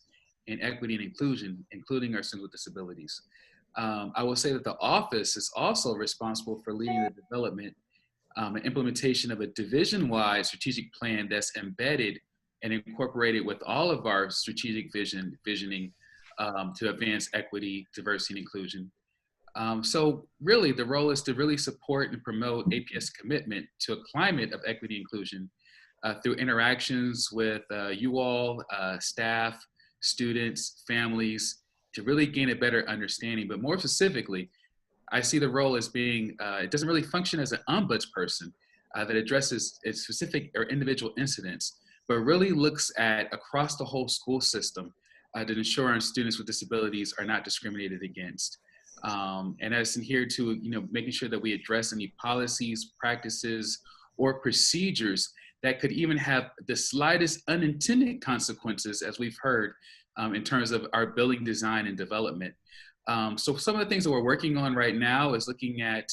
in equity and inclusion, including our students with disabilities. I will say that the office is also responsible for leading the development and implementation of a division-wide strategic plan that's embedded and incorporated with all of our strategic visioning to advance equity, diversity, and inclusion. So really, the role is to really support and promote APS commitment to a climate of equity and inclusion through interactions with you all, staff, students, families, to really gain a better understanding. But more specifically, I see the role as being, it doesn't really function as an ombudsperson that addresses specific or individual incidents, but really looks at across the whole school system to ensure our students with disabilities are not discriminated against. And as in here to, making sure that we address any policies, practices, or procedures that could even have the slightest unintended consequences, as we've heard, in terms of our building design and development. So some of the things that we're working on right now is looking at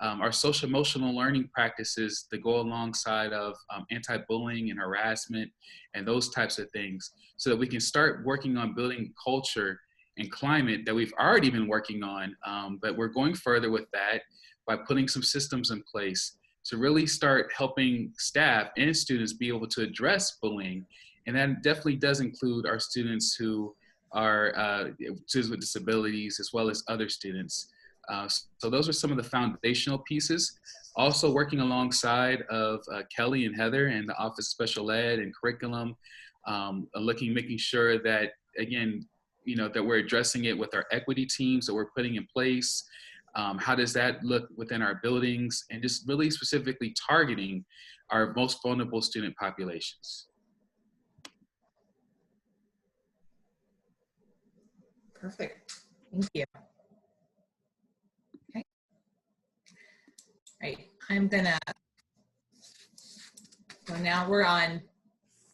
our social emotional learning practices that go alongside of anti-bullying and harassment and those types of things, so that we can start working on building culture and climate that we've already been working on, but we're going further with that by putting some systems in place to really start helping staff and students be able to address bullying. And that definitely does include our students who are students with disabilities, as well as other students. So those are some of the foundational pieces. Also working alongside of Kelly and Heather and the Office of Special Ed and Curriculum, making sure that, again, that we're addressing it with our equity teams that we're putting in place. How does that look within our buildings, and just really specifically targeting our most vulnerable student populations. Perfect. Thank you. Okay. Right. So now we're on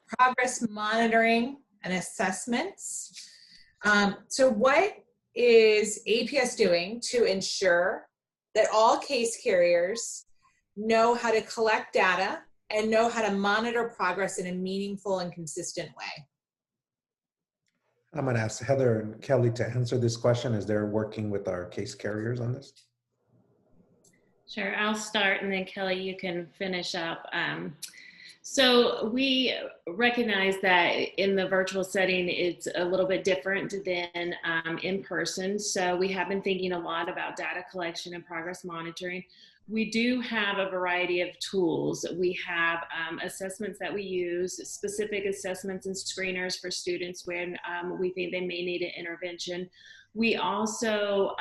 progress monitoring and assessments. So what is APS doing to ensure that all case carriers know how to collect data and know how to monitor progress in a meaningful and consistent way? I'm going to ask Heather and Kelly to answer this question as they're working with our case carriers on this. Sure, I'll start, and then Kelly, you can finish up. So we recognize that in the virtual setting, it's a little bit different than in person. So we have been thinking a lot about data collection and progress monitoring. We do have a variety of tools. We have assessments that we use, specific assessments and screeners for students when we think they may need an intervention. We also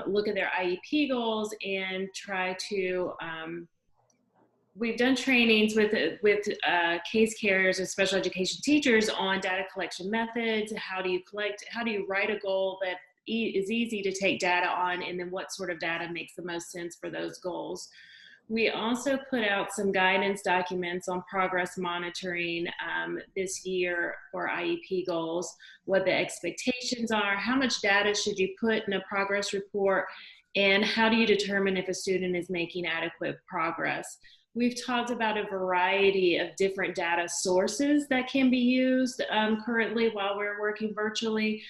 look at their IEP goals and try to we've done trainings with case carriers and special education teachers on data collection methods. How do you write a goal that is easy to take data on, and then what sort of data makes the most sense for those goals. We also put out some guidance documents on progress monitoring this year for IEP goals, what the expectations are, how much data should you put in a progress report, and how do you determine if a student is making adequate progress. We've talked about a variety of different data sources that can be used currently while we're working virtually.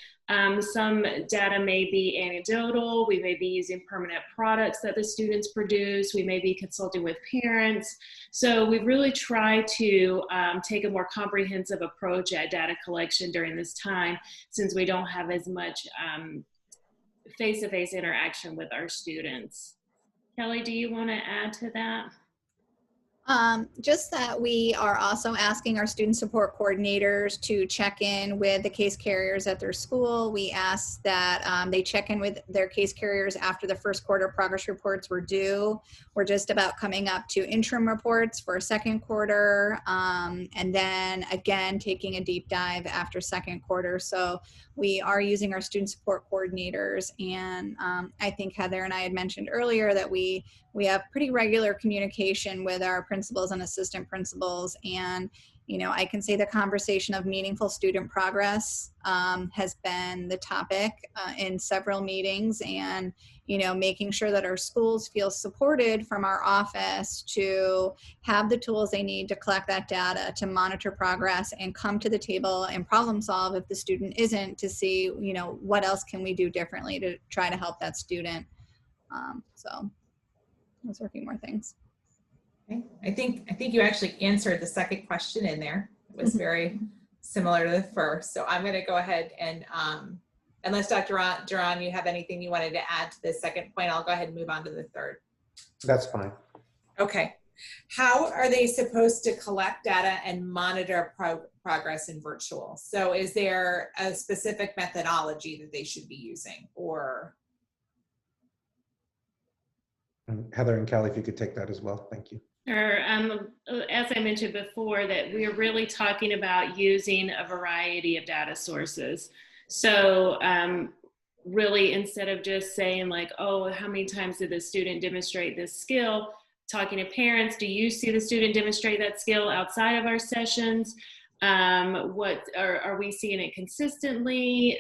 Some data may be anecdotal. We may be using permanent products that the students produce. We may be consulting with parents. So we've really tried to take a more comprehensive approach at data collection during this time, since we don't have as much face-to-face interaction with our students. Kelly, do you want to add to that? Just that we are also asking our student support coordinators to check in with the case carriers at their school. We ask that they check in with their case carriers after the first quarter progress reports were due. We're just about coming up to interim reports for second quarter, and then again taking a deep dive after second quarter. So we are using our student support coordinators, and I think Heather and I had mentioned earlier that we have pretty regular communication with our principals and assistant principals, and I can say the conversation of meaningful student progress has been the topic in several meetings, and making sure that our schools feel supported from our office to have the tools they need to collect that data, to monitor progress, and come to the table and problem solve if the student isn't, to see what else can we do differently to try to help that student. So those are a few more things. Okay. I think you actually answered the second question in there. It was very similar to the first. So I'm going to go ahead and, unless Dr. Duran, you have anything you wanted to add to the second point, I'll go ahead and move on to the third. That's fine. Okay. How are they supposed to collect data and monitor progress in virtual? So is there a specific methodology that they should be using, or? Heather and Kelly, if you could take that as well. Thank you. Sure. As I mentioned before, that we are really talking about using a variety of data sources. So really, instead of just saying like, oh, how many times did the student demonstrate this skill, talking to parents, do you see the student demonstrate that skill outside of our sessions? What are we seeing it consistently?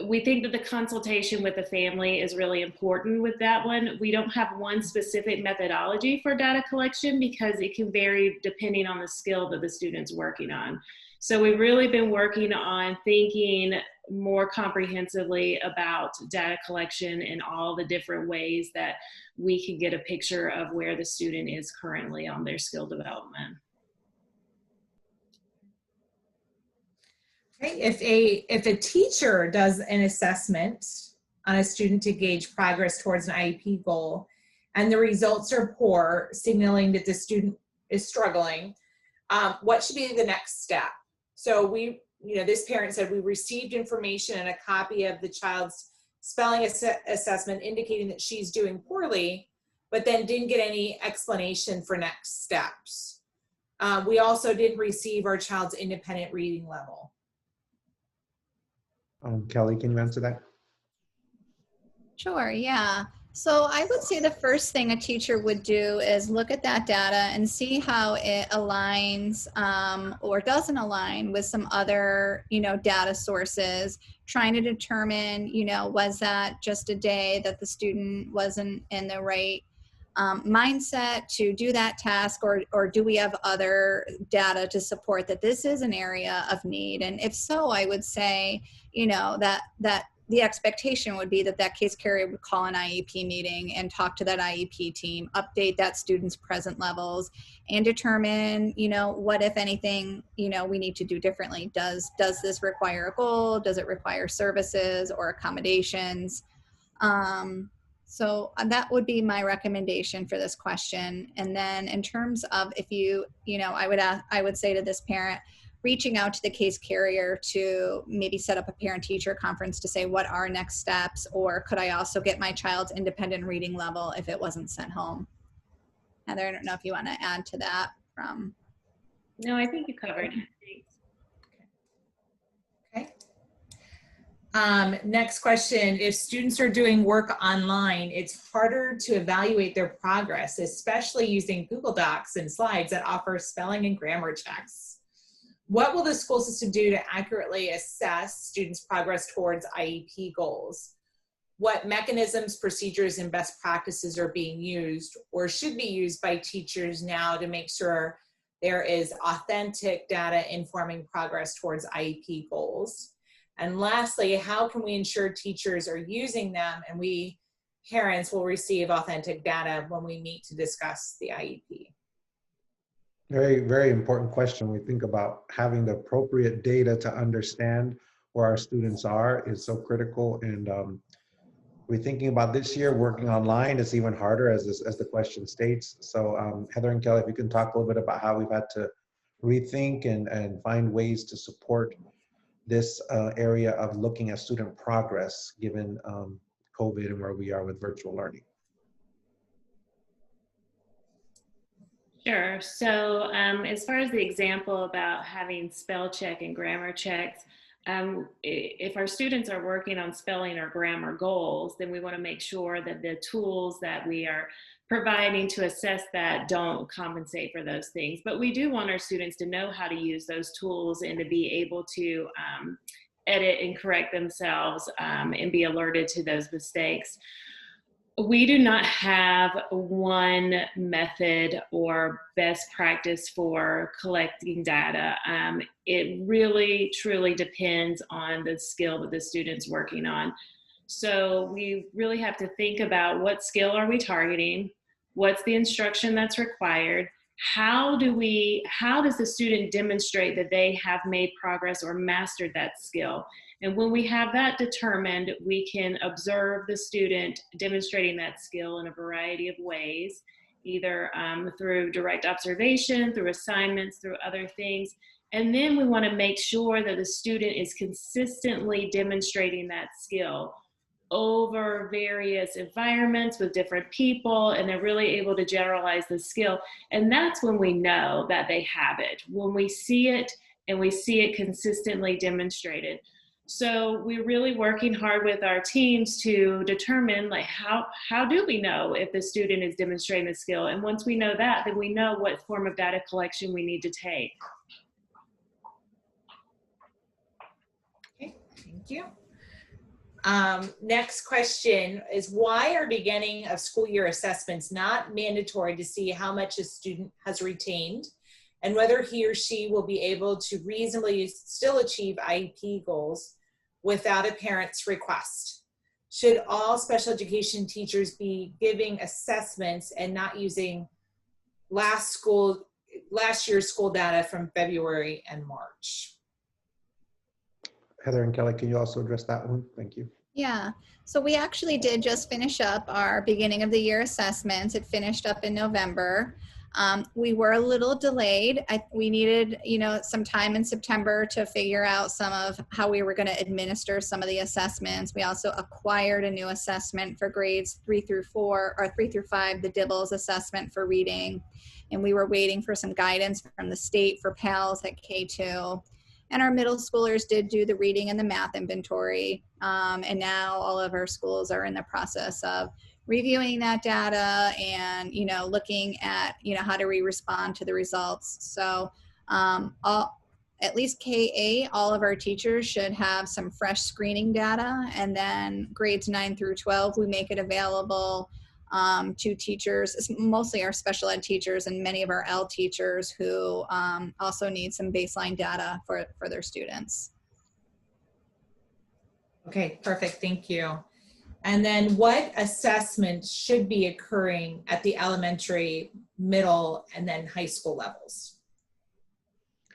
We think that the consultation with the family is really important with that one. We don't have one specific methodology for data collection because it can vary depending on the skill that the student's working on. So we've really been working on thinking more comprehensively about data collection and all the different ways that we can get a picture of where the student is currently on their skill development. Okay. If a teacher does an assessment on a student to gauge progress towards an IEP goal, and the results are poor, signaling that the student is struggling, what should be the next step? So this parent said, we received information and a copy of the child's spelling assessment indicating that she's doing poorly, but then didn't get any explanation for next steps. We also didn't receive our child's independent reading level. Kelly, can you answer that? Sure, yeah. So I would say the first thing a teacher would do is look at that data and see how it aligns or doesn't align with some other, data sources, trying to determine, was that just a day that the student wasn't in the right mindset to do that task, or do we have other data to support that this is an area of need? And if so, I would say, that the expectation would be that case carrier would call an IEP meeting and talk to that IEP team, update that student's present levels, and determine, what, if anything, we need to do differently. Does this require a goal? Does it require services or accommodations? So that would be my recommendation for this question. And then in terms of if I would say to this parent, reaching out to the case carrier to maybe set up a parent-teacher conference to say, what are next steps? Or could I also get my child's independent reading level if it wasn't sent home? Heather, I don't know if you want to add to that from. No, I think you covered it. Okay. Next question. If students are doing work online, it's harder to evaluate their progress, especially using Google Docs and slides that offer spelling and grammar checks. What will the school system do to accurately assess students' progress towards IEP goals? What mechanisms, procedures, and best practices are being used or should be used by teachers now to make sure there is authentic data informing progress towards IEP goals? And lastly, how can we ensure teachers are using them and we parents will receive authentic data when we meet to discuss the IEP? Very, very important question. We think about having the appropriate data to understand where our students are is so critical. And we're thinking about this year working online. It's even harder as the question states. So Heather and Kelly, if you can talk a little bit about how we've had to rethink and find ways to support this area of looking at student progress given COVID and where we are with virtual learning. Sure. So as far as the example about having spell check and grammar checks, if our students are working on spelling or grammar goals, then we want to make sure that the tools that we are providing to assess that don't compensate for those things. But we do want our students to know how to use those tools and to be able to edit and correct themselves and be alerted to those mistakes. We do not have one method or best practice for collecting data. It really, truly depends on the skill that the student's working on. So we really have to think about what skill are we targeting? What's the instruction that's required? How does the student demonstrate that they have made progress or mastered that skill? And when we have that determined, we can observe the student demonstrating that skill in a variety of ways, either through direct observation, through assignments, through other things. And then we want to make sure that the student is consistently demonstrating that skill over various environments with different people, and they're really able to generalize the skill. And that's when we know that they have it, when we see it and we see it consistently demonstrated. So we're really working hard with our teams to determine, like, how do we know if the student is demonstrating the skill? And once we know that, then we know what form of data collection we need to take. Okay, thank you. Next question is, why are beginning of school year assessments not mandatory to see how much a student has retained and whether he or she will be able to reasonably still achieve IEP goals without a parent's request. Should all special education teachers be giving assessments and not using last year's school data from February and March? Heather and Kelly, can you also address that one? Thank you. Yeah, so we actually did just finish up our beginning of the year assessments. It finished up in November. We were a little delayed. We needed, some time in September to figure out some of how we were going to administer some of the assessments. We also acquired a new assessment for grades 3 through 5, the DIBELS assessment for reading. And we were waiting for some guidance from the state for PALS at K2. And our middle schoolers did do the reading and the math inventory. And now all of our schools are in the process of reviewing that data and, looking at, how do we respond to the results. So at least K8, all of our teachers should have some fresh screening data. And then grades 9 through 12, we make it available to teachers, mostly our special ed teachers and many of our L teachers who also need some baseline data for their students. Okay, perfect, thank you. And then what assessments should be occurring at the elementary, middle, and then high school levels?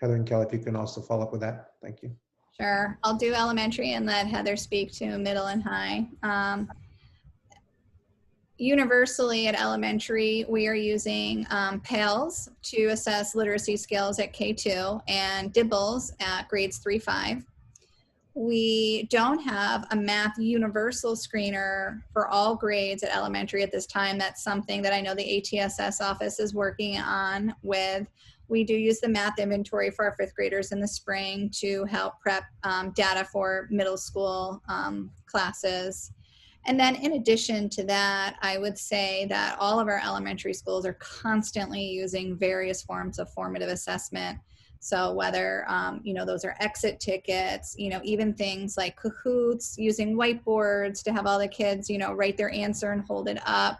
Heather and Kelly, if you can also follow up with that. Thank you. Sure, I'll do elementary and let Heather speak to middle and high. Universally at elementary, we are using PALS to assess literacy skills at K2 and DIBELS at grades 3-5. We don't have a math universal screener for all grades at elementary at this time. That's something that I know the ATSS office is working on with. We do use the math inventory for our 5th graders in the spring to help prep data for middle school classes. And then in addition to that, I would say that all of our elementary schools are constantly using various forms of formative assessment. So whether, those are exit tickets, even things like Kahoots, using whiteboards to have all the kids, write their answer and hold it up,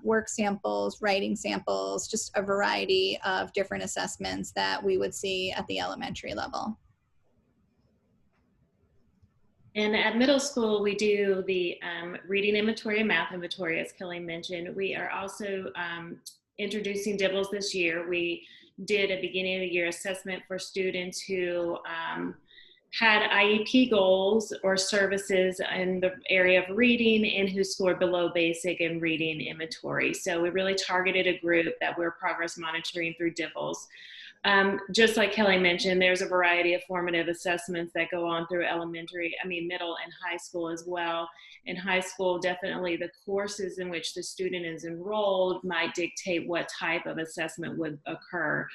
work samples, writing samples, just a variety of different assessments that we would see at the elementary level. And at middle school, we do the reading inventory and math inventory, as Kelly mentioned. We are also introducing DIBELS this year. We did a beginning of the year assessment for students who had IEP goals or services in the area of reading and who scored below basic in reading inventory. So we really targeted a group that we're progress monitoring through DIBELS. Just like Kelly mentioned, there's a variety of formative assessments that go on through middle and high school as well. In high school, definitely the courses in which the student is enrolled might dictate what type of assessment would occur.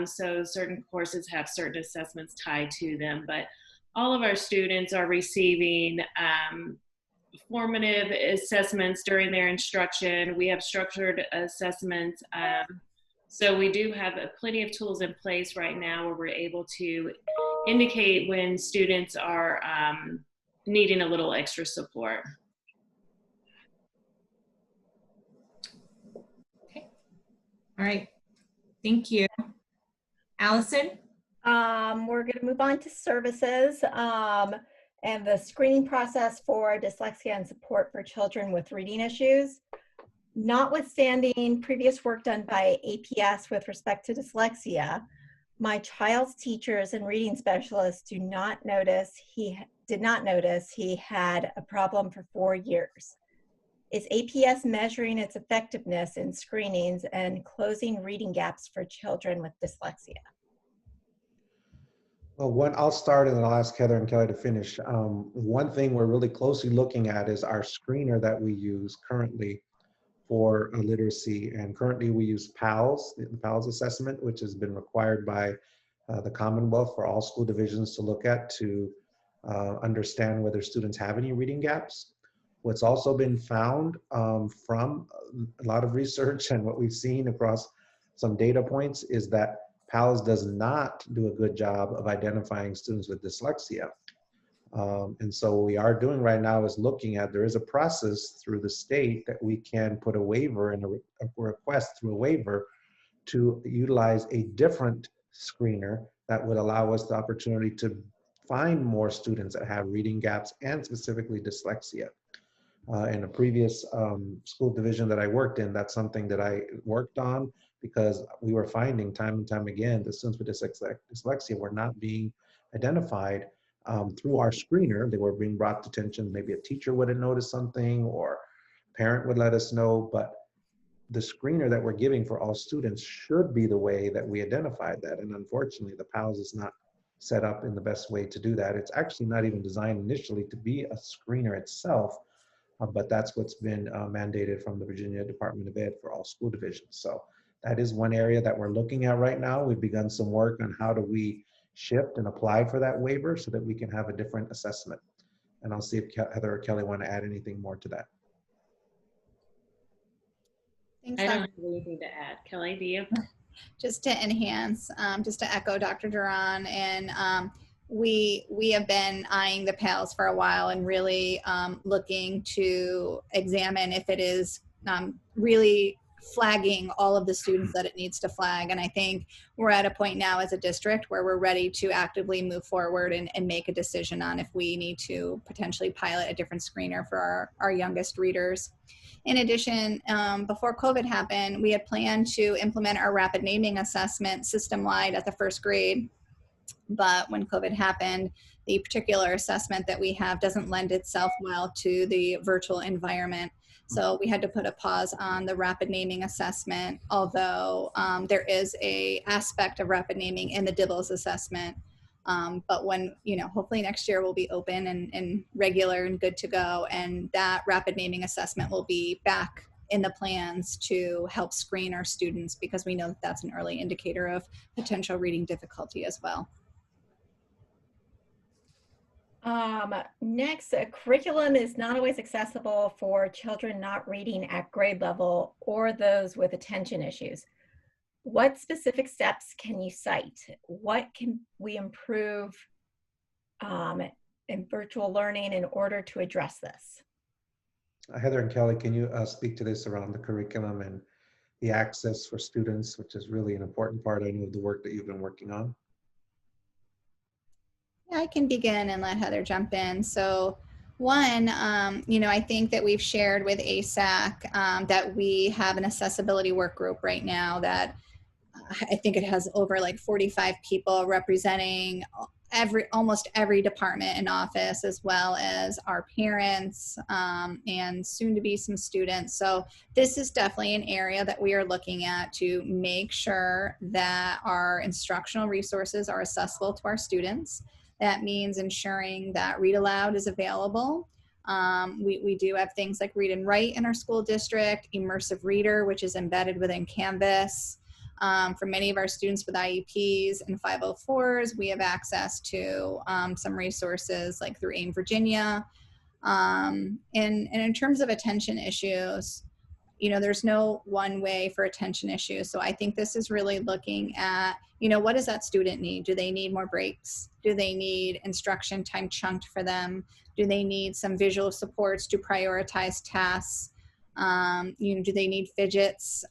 So certain courses have certain assessments tied to them, but all of our students are receiving formative assessments during their instruction. We have structured assessments. So we do have plenty of tools in place right now where we're able to indicate when students are needing a little extra support. Okay. All right. Thank you. Allison? We're going to move on to services and the screening process for dyslexia and support for children with reading issues. Notwithstanding previous work done by APS with respect to dyslexia, my child's teachers and reading specialists did not notice he had a problem for 4 years. Is APS measuring its effectiveness in screenings and closing reading gaps for children with dyslexia? Well, I'll start and then I'll ask Heather and Kelly to finish. One thing we're really closely looking at is our screener that we use currently for literacy. And currently we use PALS, the PALS assessment, which has been required by the Commonwealth for all school divisions to look at to understand whether students have any reading gaps. What's also been found from a lot of research and what we've seen across some data points is that PALS does not do a good job of identifying students with dyslexia. And so what we are doing right now is looking at, there is a process through the state that we can put a waiver and a request through a waiver to utilize a different screener that would allow us the opportunity to find more students that have reading gaps and specifically dyslexia. In a previous school division that I worked in, that's something that I worked on, because we were finding time and time again the students with dyslexia were not being identified through our screener. They were being brought to attention. Maybe a teacher would have noticed something, or a parent would let us know, but the screener that we're giving for all students should be the way that we identified that. And unfortunately, the PALS is not set up in the best way to do that. It's actually not even designed initially to be a screener itself, but that's what's been mandated from the Virginia Department of Ed for all school divisions. So that is one area that we're looking at right now. We've begun some work on how do we shift and apply for that waiver so that we can have a different assessment. And I'll see if Heather or Kelly want to add anything more to that. Thanks, I don't Dr. have anything to add. Kelly, do you? Just to enhance, just to echo Dr. Duran, and we have been eyeing the PALS for a while and really looking to examine if it is really flagging all of the students that it needs to flag. And I think we're at a point now as a district where we're ready to actively move forward and make a decision on if we need to potentially pilot a different screener for our youngest readers. In addition, before COVID happened, we had planned to implement our rapid naming assessment system-wide at the first grade. But when COVID happened, the particular assessment that we have doesn't lend itself well to the virtual environment. So we had to put a pause on the rapid naming assessment, although there is a aspect of rapid naming in the DIBELS assessment. But when, hopefully next year we'll be open and regular and good to go. And that rapid naming assessment will be back in the plans to help screen our students, because we know that that's an early indicator of potential reading difficulty as well. Next, curriculum is not always accessible for children not reading at grade level or those with attention issues. What specific steps can you cite? What can we improve in virtual learning in order to address this? Heather and Kelly, can you speak to this around the curriculum and the access for students, which is really an important part, I know, of the work that you've been working on? Yeah, I can begin and let Heather jump in. So one, I think that we've shared with ASAC that we have an accessibility work group right now that I think it has over like 45 people representing almost every department and office, as well as our parents and soon to be some students. So this is definitely an area that we are looking at to make sure that our instructional resources are accessible to our students. That means ensuring that Read Aloud is available. We do have things like Read and Write in our school district, Immersive Reader, which is embedded within Canvas. For many of our students with IEPs and 504s, we have access to some resources like through AIM Virginia. And in terms of attention issues, there's no one way for attention issues. So I think this is really looking at, what does that student need? Do they need more breaks? Do they need instruction time chunked for them? Do they need some visual supports to prioritize tasks? Do they need fidgets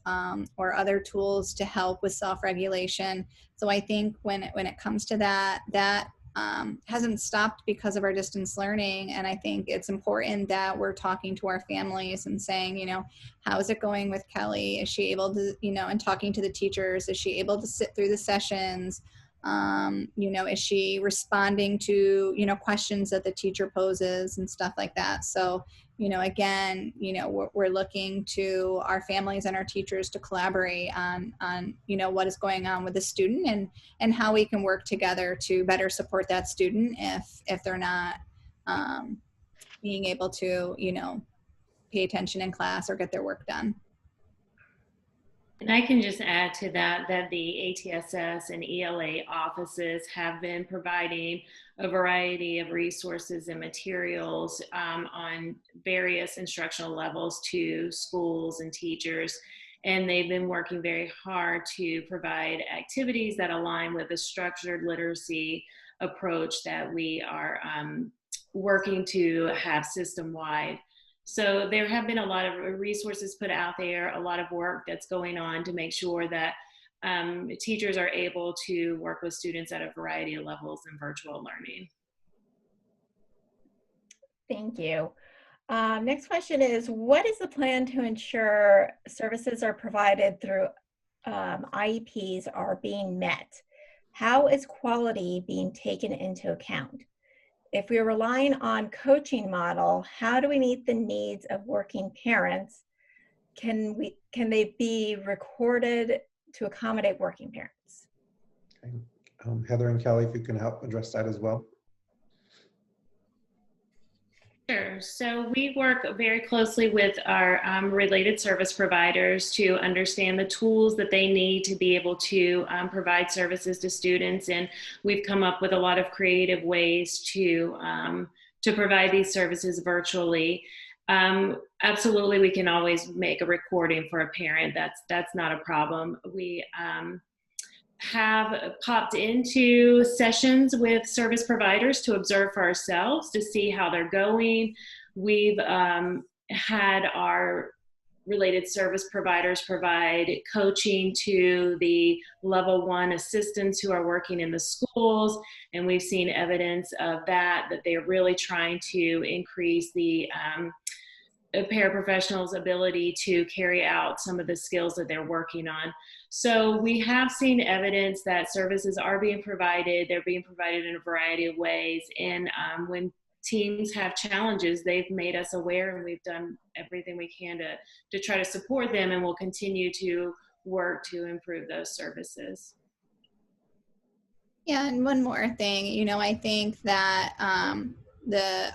or other tools to help with self-regulation? So I think when it comes to that hasn't stopped because of our distance learning. And I think it's important that we're talking to our families and saying, how is it going with Kelly? Is she able to, and talking to the teachers, is she able to sit through the sessions? Is she responding to, questions that the teacher poses and stuff like that? So, again, we're looking to our families and our teachers to collaborate on what is going on with the student and how we can work together to better support that student if they're not being able to, pay attention in class or get their work done. And I can just add to that the ATSS and ELA offices have been providing a variety of resources and materials on various instructional levels to schools and teachers. And they've been working very hard to provide activities that align with the structured literacy approach that we are working to have system-wide. So there have been a lot of resources put out there, a lot of work that's going on to make sure that teachers are able to work with students at a variety of levels in virtual learning. Thank you. Next question is, what is the plan to ensure services are provided through IEPs are being met? How is quality being taken into account? If we're relying on coaching model, how do we meet the needs of working parents? Can they be recorded to accommodate working parents? Okay. Heather and Kelly, if you can help address that as well. Sure. So we work very closely with our related service providers to understand the tools that they need to be able to provide services to students. And we've come up with a lot of creative ways to provide these services virtually. Absolutely, we can always make a recording for a parent. That's not a problem. We have popped into sessions with service providers to observe for ourselves to see how they're going. We've had our related service providers provide coaching to the level 1 assistants who are working in the schools, and we've seen evidence of that they're really trying to increase the paraprofessionals' ability to carry out some of the skills that they're working on. So we have seen evidence that services are being provided. They're being provided in a variety of ways. And when teams have challenges, they've made us aware, and we've done everything we can to try to support them, and we'll continue to work to improve those services. Yeah, and one more thing, you know, I think that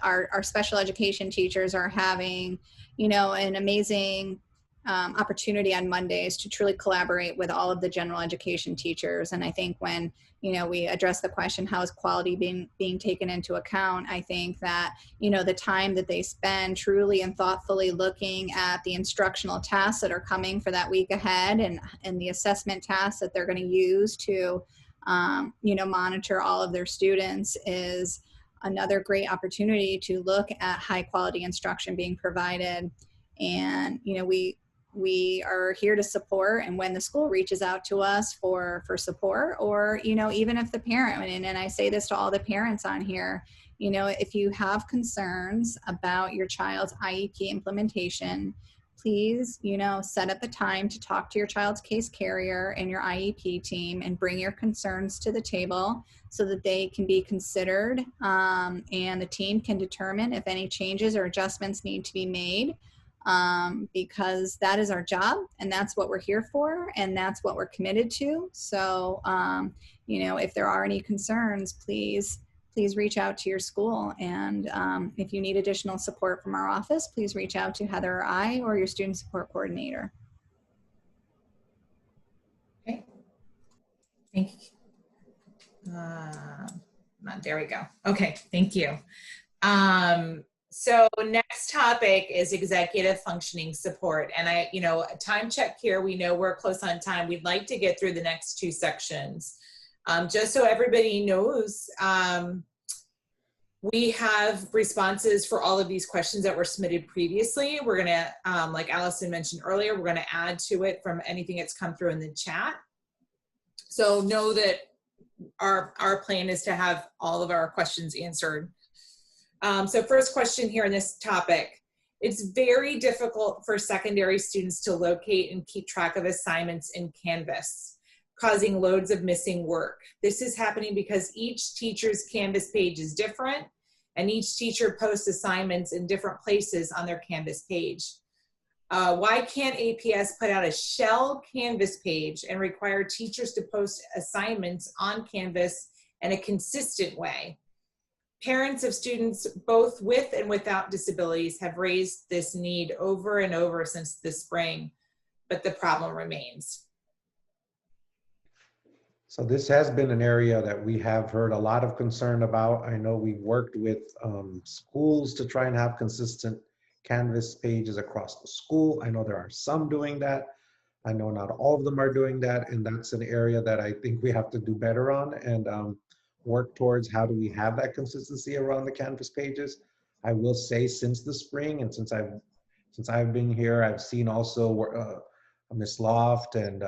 our special education teachers are having, you know, an amazing opportunity on Mondays to truly collaborate with all of the general education teachers. And I think when, you know, we address the question, how is quality being taken into account? I think that, you know, the time that they spend truly and thoughtfully looking at the instructional tasks that are coming for that week ahead, and the assessment tasks that they're going to use to, you know, monitor all of their students is another great opportunity to look at high quality instruction being provided. And, you know, we are here to support, and when the school reaches out to us for support, or, you know, even if the parent, and I say this to all the parents on here, you know, if you have concerns about your child's IEP implementation, please, you know, set up a time to talk to your child's case carrier and your IEP team and bring your concerns to the table so that they can be considered, and the team can determine if any changes or adjustments need to be made, because that is our job, and that's what we're here for, and that's what we're committed to. So, you know, if there are any concerns, please reach out to your school. And if you need additional support from our office, please reach out to Heather or I, or your student support coordinator. Okay. Thank you. There we go. Okay, thank you. So next topic is executive functioning support. And you know, a time check here, we know we're close on time. We'd like to get through the next 2 sections. Just so everybody knows, we have responses for all of these questions that were submitted previously. We're gonna, like Allison mentioned earlier, we're gonna add to it from anything that's come through in the chat. So know that our plan is to have all of our questions answered. So first question here in this topic: it's very difficult for secondary students to locate and keep track of assignments in Canvas, causing loads of missing work. This is happening because each teacher's Canvas page is different, and each teacher posts assignments in different places on their Canvas page. Why can't APS put out a shell Canvas page and require teachers to post assignments on Canvas in a consistent way? Parents of students both with and without disabilities have raised this need over and over since the spring, but the problem remains. So this has been an area that we have heard a lot of concern about. I know we worked with schools to try and have consistent Canvas pages across the school. I know there are some doing that. I know not all of them are doing that, and that's an area that I think we have to do better on and work towards. How do we have that consistency around the Canvas pages? I will say since the spring and since I've been here, I've seen also Ms. Loft and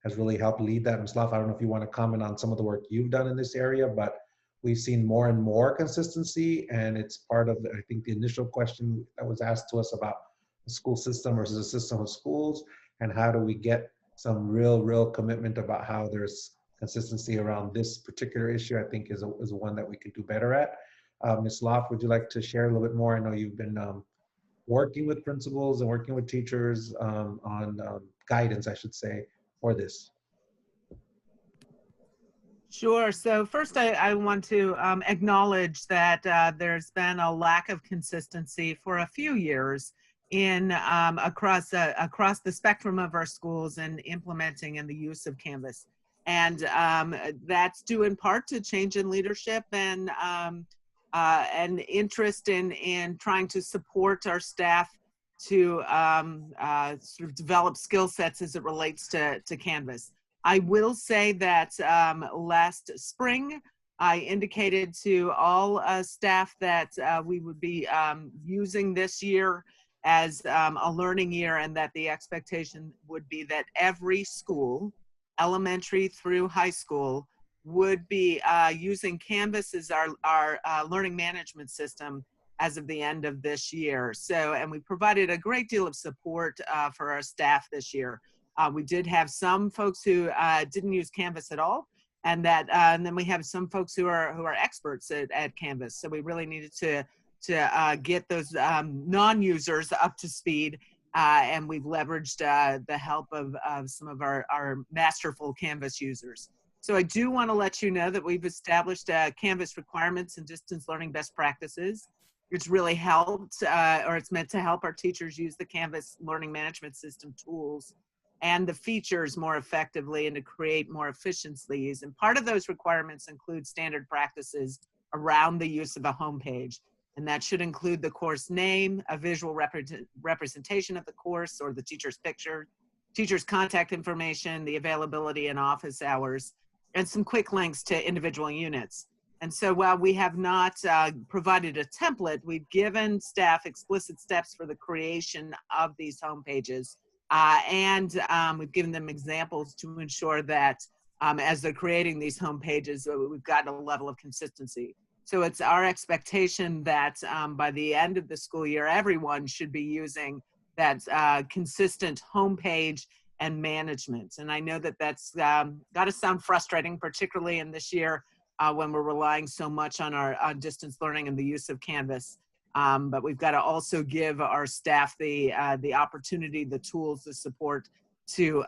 has really helped lead that. Ms. Loft, I don't know if you want to comment on some of the work you've done in this area, but we've seen more and more consistency, and it's part of, I think, the initial question that was asked to us about the school system versus a system of schools, and how do we get some real commitment about how there's consistency around this particular issue, I think is one that we could do better at. Ms. Loft, would you like to share a little bit more? I know you've been working with principals and working with teachers on guidance, I should say, for this. Sure. So first, I want to acknowledge that there's been a lack of consistency for a few years in across the spectrum of our schools in implementing and the use of Canvas, and that's due in part to change in leadership and interest in trying to support our staff to sort of develop skill sets as it relates to Canvas. I will say that last spring, I indicated to all staff that we would be using this year as a learning year, and that the expectation would be that every school, elementary through high school, would be using Canvas as our learning management system as of the end of this year. So, and we provided a great deal of support for our staff this year. We did have some folks who didn't use Canvas at all, and then we have some folks who are experts at Canvas. So we really needed to get those non-users up to speed, and we've leveraged the help of some of our masterful Canvas users. So I do want to let you know that we've established Canvas requirements and distance learning best practices. It's really helped, or it's meant to help our teachers use the Canvas learning management system tools and the features more effectively and to create more efficiencies. And part of those requirements include standard practices around the use of a homepage. And that should include the course name, a visual representation of the course or the teacher's picture, teacher's contact information, the availability and office hours, and some quick links to individual units. And so while we have not provided a template, we've given staff explicit steps for the creation of these homepages. And we've given them examples to ensure that as they're creating these home pages, we've gotten a level of consistency. So it's our expectation that by the end of the school year, everyone should be using that consistent homepage and management. And I know that that's got to sound frustrating, particularly in this year when we're relying so much on our distance learning and the use of Canvas. But we've got to also give our staff the opportunity, the tools, the support to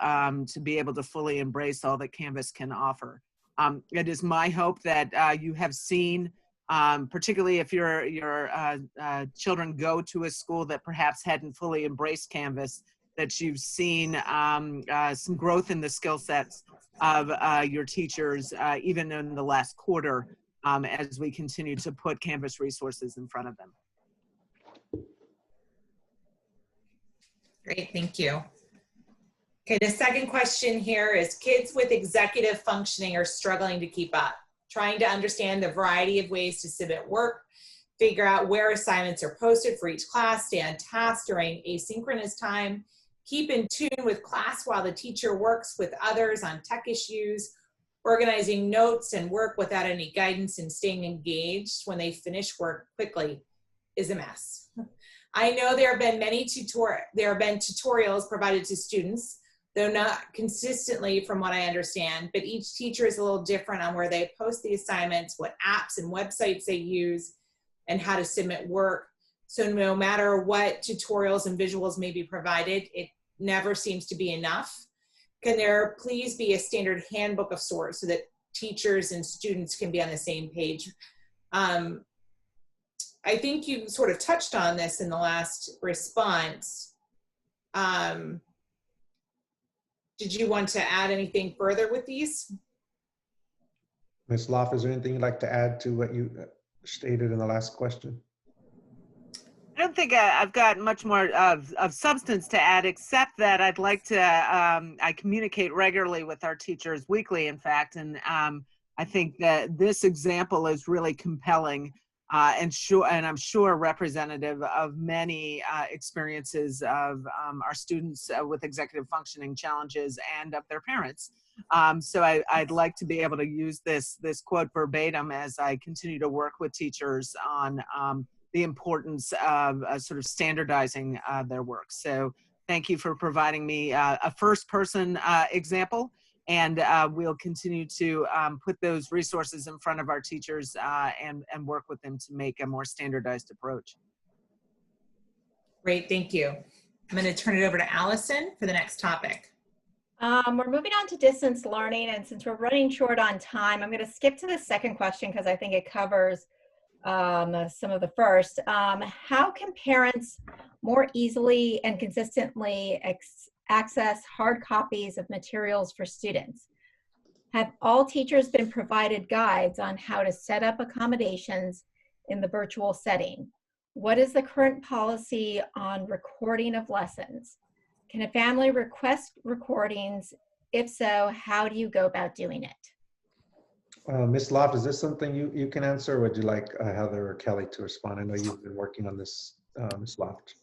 be able to fully embrace all that Canvas can offer. It is my hope that you have seen, particularly if your children go to a school that perhaps hadn't fully embraced Canvas, that you've seen some growth in the skill sets of your teachers, even in the last quarter, as we continue to put Canvas resources in front of them. Great, thank you. Okay, the second question here is kids with executive functioning are struggling to keep up, trying to understand the variety of ways to submit work, figure out where assignments are posted for each class, stay on task during asynchronous time, keep in tune with class while the teacher works with others on tech issues, organizing notes and work without any guidance and staying engaged when they finish work quickly is a mess. I know there have been tutorials provided to students, though not consistently from what I understand, but each teacher is a little different on where they post the assignments, what apps and websites they use, and how to submit work. So no matter what tutorials and visuals may be provided, it never seems to be enough. Can there please be a standard handbook of sorts so that teachers and students can be on the same page? I think you sort of touched on this in the last response. Did you want to add anything further with these? Ms. Loft, is there anything you'd like to add to what you stated in the last question? I don't think I've got much more of substance to add, except that I'd like to, I communicate regularly with our teachers weekly, in fact, and I think that this example is really compelling and I'm sure representative of many experiences of our students with executive functioning challenges and of their parents. So I'd like to be able to use this quote verbatim as I continue to work with teachers on the importance of sort of standardizing their work. So thank you for providing me a first person example, and we'll continue to put those resources in front of our teachers and work with them to make a more standardized approach. Great, thank you. I'm going to turn it over to Allison for the next topic. We're moving on to distance learning, and since we're running short on time, I'm going to skip to the second question because I think it covers some of the first. How can parents more easily and consistently access hard copies of materials for students? Have all teachers been provided guides on how to set up accommodations in the virtual setting? What is the current policy on recording of lessons? Can a family request recordings? If so, how do you go about doing it? Ms. Loft, is this something you can answer, or would you like Heather or Kelly to respond? I know you've been working on this, Ms. Loft.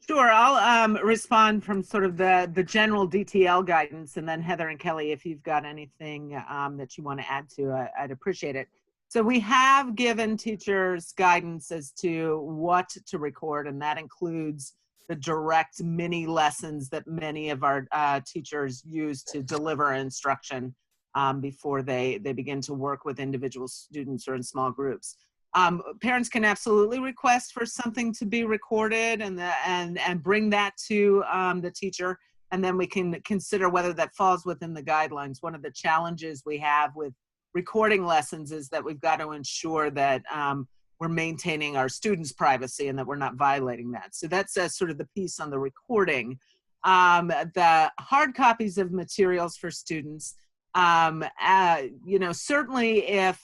Sure, I'll respond from sort of the general DTL guidance, and then Heather and Kelly, if you've got anything that you want to add to, I'd appreciate it. So we have given teachers guidance as to what to record, and that includes the direct mini lessons that many of our teachers use to deliver instruction before they begin to work with individual students or in small groups. Parents can absolutely request for something to be recorded and bring that to the teacher, and then we can consider whether that falls within the guidelines. One of the challenges we have with recording lessons is that we've got to ensure that we're maintaining our students' privacy and that we're not violating that. So that's sort of the piece on the recording. The hard copies of materials for students, you know, certainly if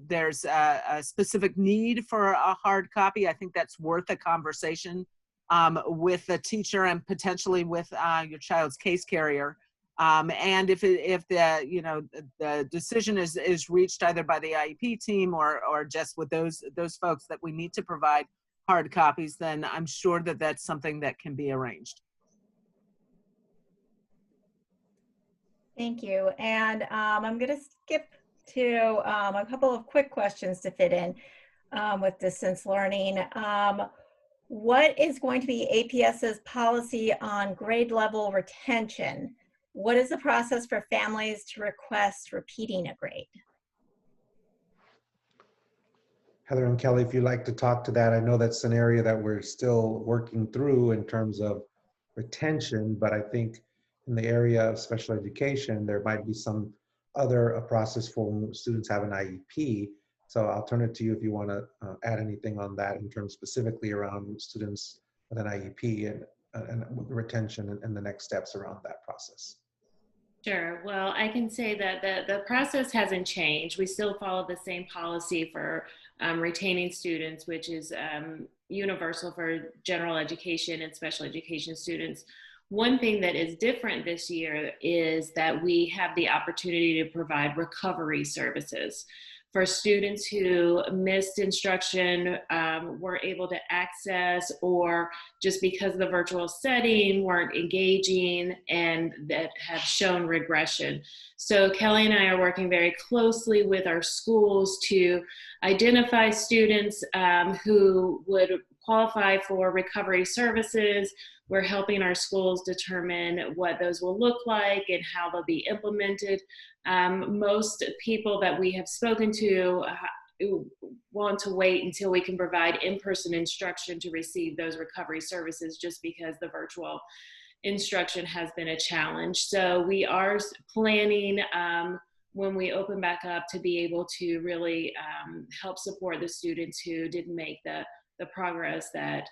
there's a specific need for a hard copy, I think that's worth a conversation with the teacher and potentially with your child's case carrier. And if the, you know, the decision is reached either by the IEP team or just with those folks that we need to provide hard copies, then I'm sure that that's something that can be arranged. Thank you. And I'm going to skip to a couple of quick questions to fit in with distance learning. What is going to be APS's policy on grade level retention? What is the process for families to request repeating a grade? Heather and Kelly, if you'd like to talk to that, I know that's an area that we're still working through in terms of retention, but I think in the area of special education, there might be some other process for when students have an IEP. So I'll turn it to you if you want to add anything on that in terms specifically around students with an IEP and with retention and the next steps around that process. Sure. Well, I can say that the process hasn't changed. We still follow the same policy for retaining students, which is universal for general education and special education students. One thing that is different this year is that we have the opportunity to provide recovery services for students who missed instruction, weren't able to access, or just because of the virtual setting weren't engaging and that have shown regression. So Kelly and I are working very closely with our schools to identify students who would qualify for recovery services. We're helping our schools determine what those will look like and how they'll be implemented. Most people that we have spoken to want to wait until we can provide in-person instruction to receive those recovery services, just because the virtual instruction has been a challenge. So we are planning when we open back up to be able to really help support the students who didn't make the progress that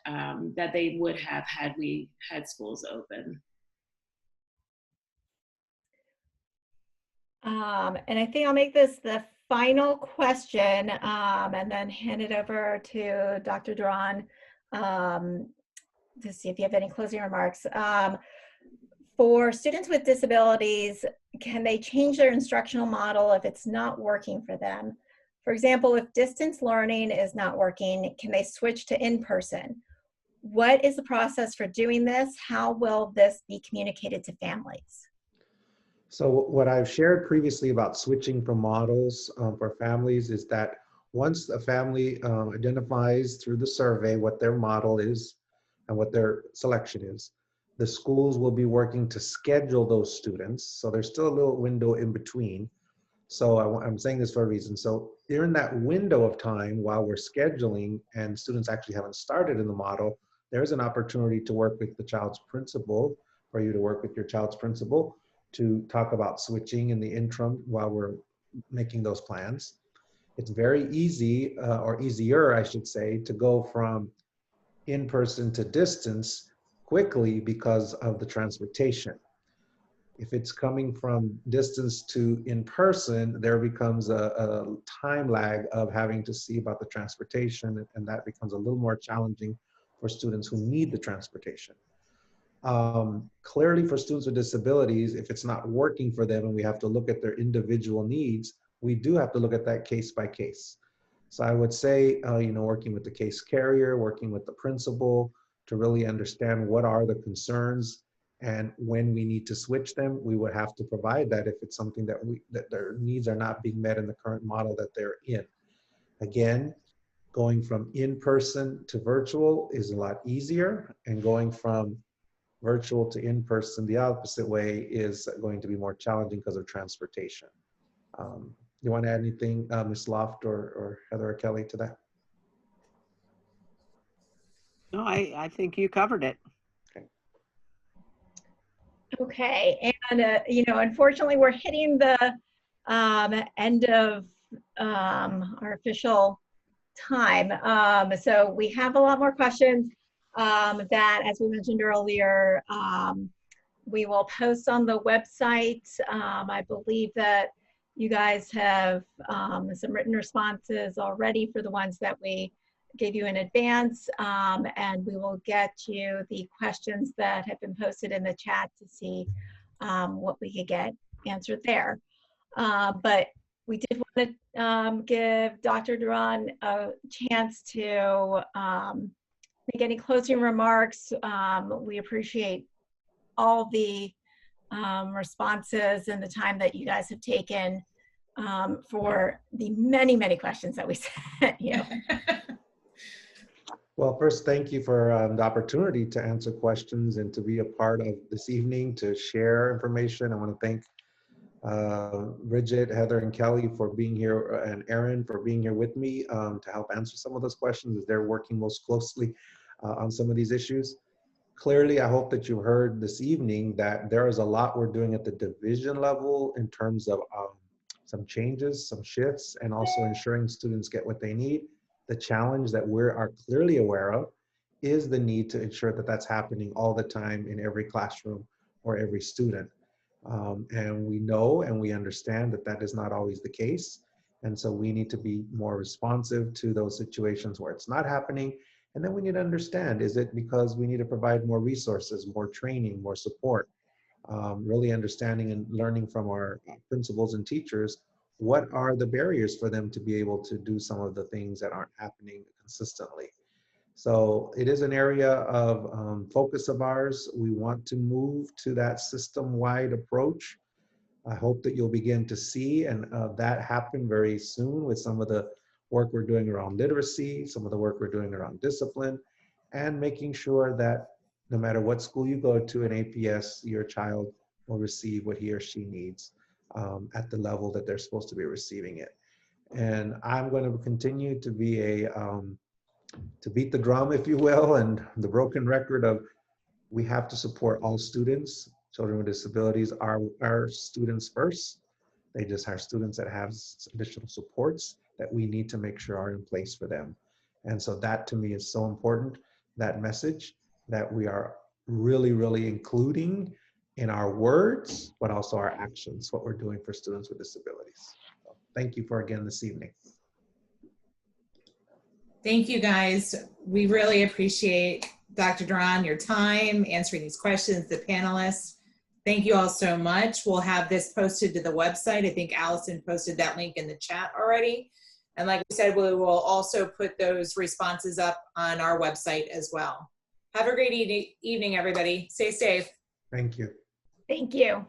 that they would have had we had schools open. And I think I'll make this the final question and then hand it over to Dr. Duran to see if you have any closing remarks. For students with disabilities, can they change their instructional model if it's not working for them? For example, if distance learning is not working, can they switch to in-person? What is the process for doing this? How will this be communicated to families? So what I've shared previously about switching from models for families is that once a family identifies through the survey what their model is and what their selection is, the schools will be working to schedule those students. So there's still a little window in between. So I'm saying this for a reason. So during that window of time while we're scheduling and students actually haven't started in the model, there's an opportunity to work with the child's principal, for you to work with your child's principal to talk about switching in the interim while we're making those plans. It's very easy, or easier, I should say, to go from in-person to distance quickly because of the transportation. If it's coming from distance to in-person, there becomes a time lag of having to see about the transportation, and that becomes a little more challenging for students who need the transportation. Clearly for students with disabilities, if it's not working for them and we have to look at their individual needs, we do have to look at that case by case. So I would say, working with the case carrier, working with the principal to really understand what are the concerns and when we need to switch them, we would have to provide that if it's something that their needs are not being met in the current model that they're in. Again, going from in-person to virtual is a lot easier, and going from virtual to in-person the opposite way is going to be more challenging because of transportation. You want to add anything, Ms. Loft or Heather or Kelly, to that? No, I think you covered it. Okay, and unfortunately, we're hitting the end of our official time. So we have a lot more questions that, as we mentioned earlier, we will post on the website. I believe that you guys have some written responses already for the ones that we gave you in advance, and we will get you the questions that have been posted in the chat to see what we could get answered there. But we did want to give Dr. Duran a chance to make any closing remarks. We appreciate all the responses and the time that you guys have taken for the many, many questions that we sent you. Well, first, thank you for the opportunity to answer questions and to be a part of this evening to share information. I want to thank Bridget, Heather, and Kelly for being here, and Erin for being here with me to help answer some of those questions, as they're working most closely on some of these issues. Clearly, I hope that you heard this evening that there is a lot we're doing at the division level in terms of some changes, some shifts, and also ensuring students get what they need. The challenge that we are clearly aware of is the need to ensure that that's happening all the time in every classroom or every student. And we know and we understand that that is not always the case. And so we need to be more responsive to those situations where it's not happening. And then we need to understand, is it because we need to provide more resources, more training, more support? Really understanding and learning from our principals and teachers, what are the barriers for them to be able to do some of the things that aren't happening consistently? So it is an area of focus of ours. We want to move to that system-wide approach. I hope that you'll begin to see that happen very soon with some of the work we're doing around literacy, some of the work we're doing around discipline, and making sure that no matter what school you go to in APS, your child will receive what he or she needs at the level that they're supposed to be receiving it. And I'm going to continue to be to beat the drum, if you will, and the broken record of we have to support all students. Children with disabilities are our students first. They just are students that have additional supports that we need to make sure are in place for them. And so that to me is so important, that message that we are really, really including in our words, but also our actions, what we're doing for students with disabilities. So thank you for again this evening. Thank you guys. We really appreciate Dr. Duran, your time, answering these questions, the panelists. Thank you all so much. We'll have this posted to the website. I think Allison posted that link in the chat already. And like we said, we will also put those responses up on our website as well. Have a great evening, everybody. Stay safe. Thank you. Thank you.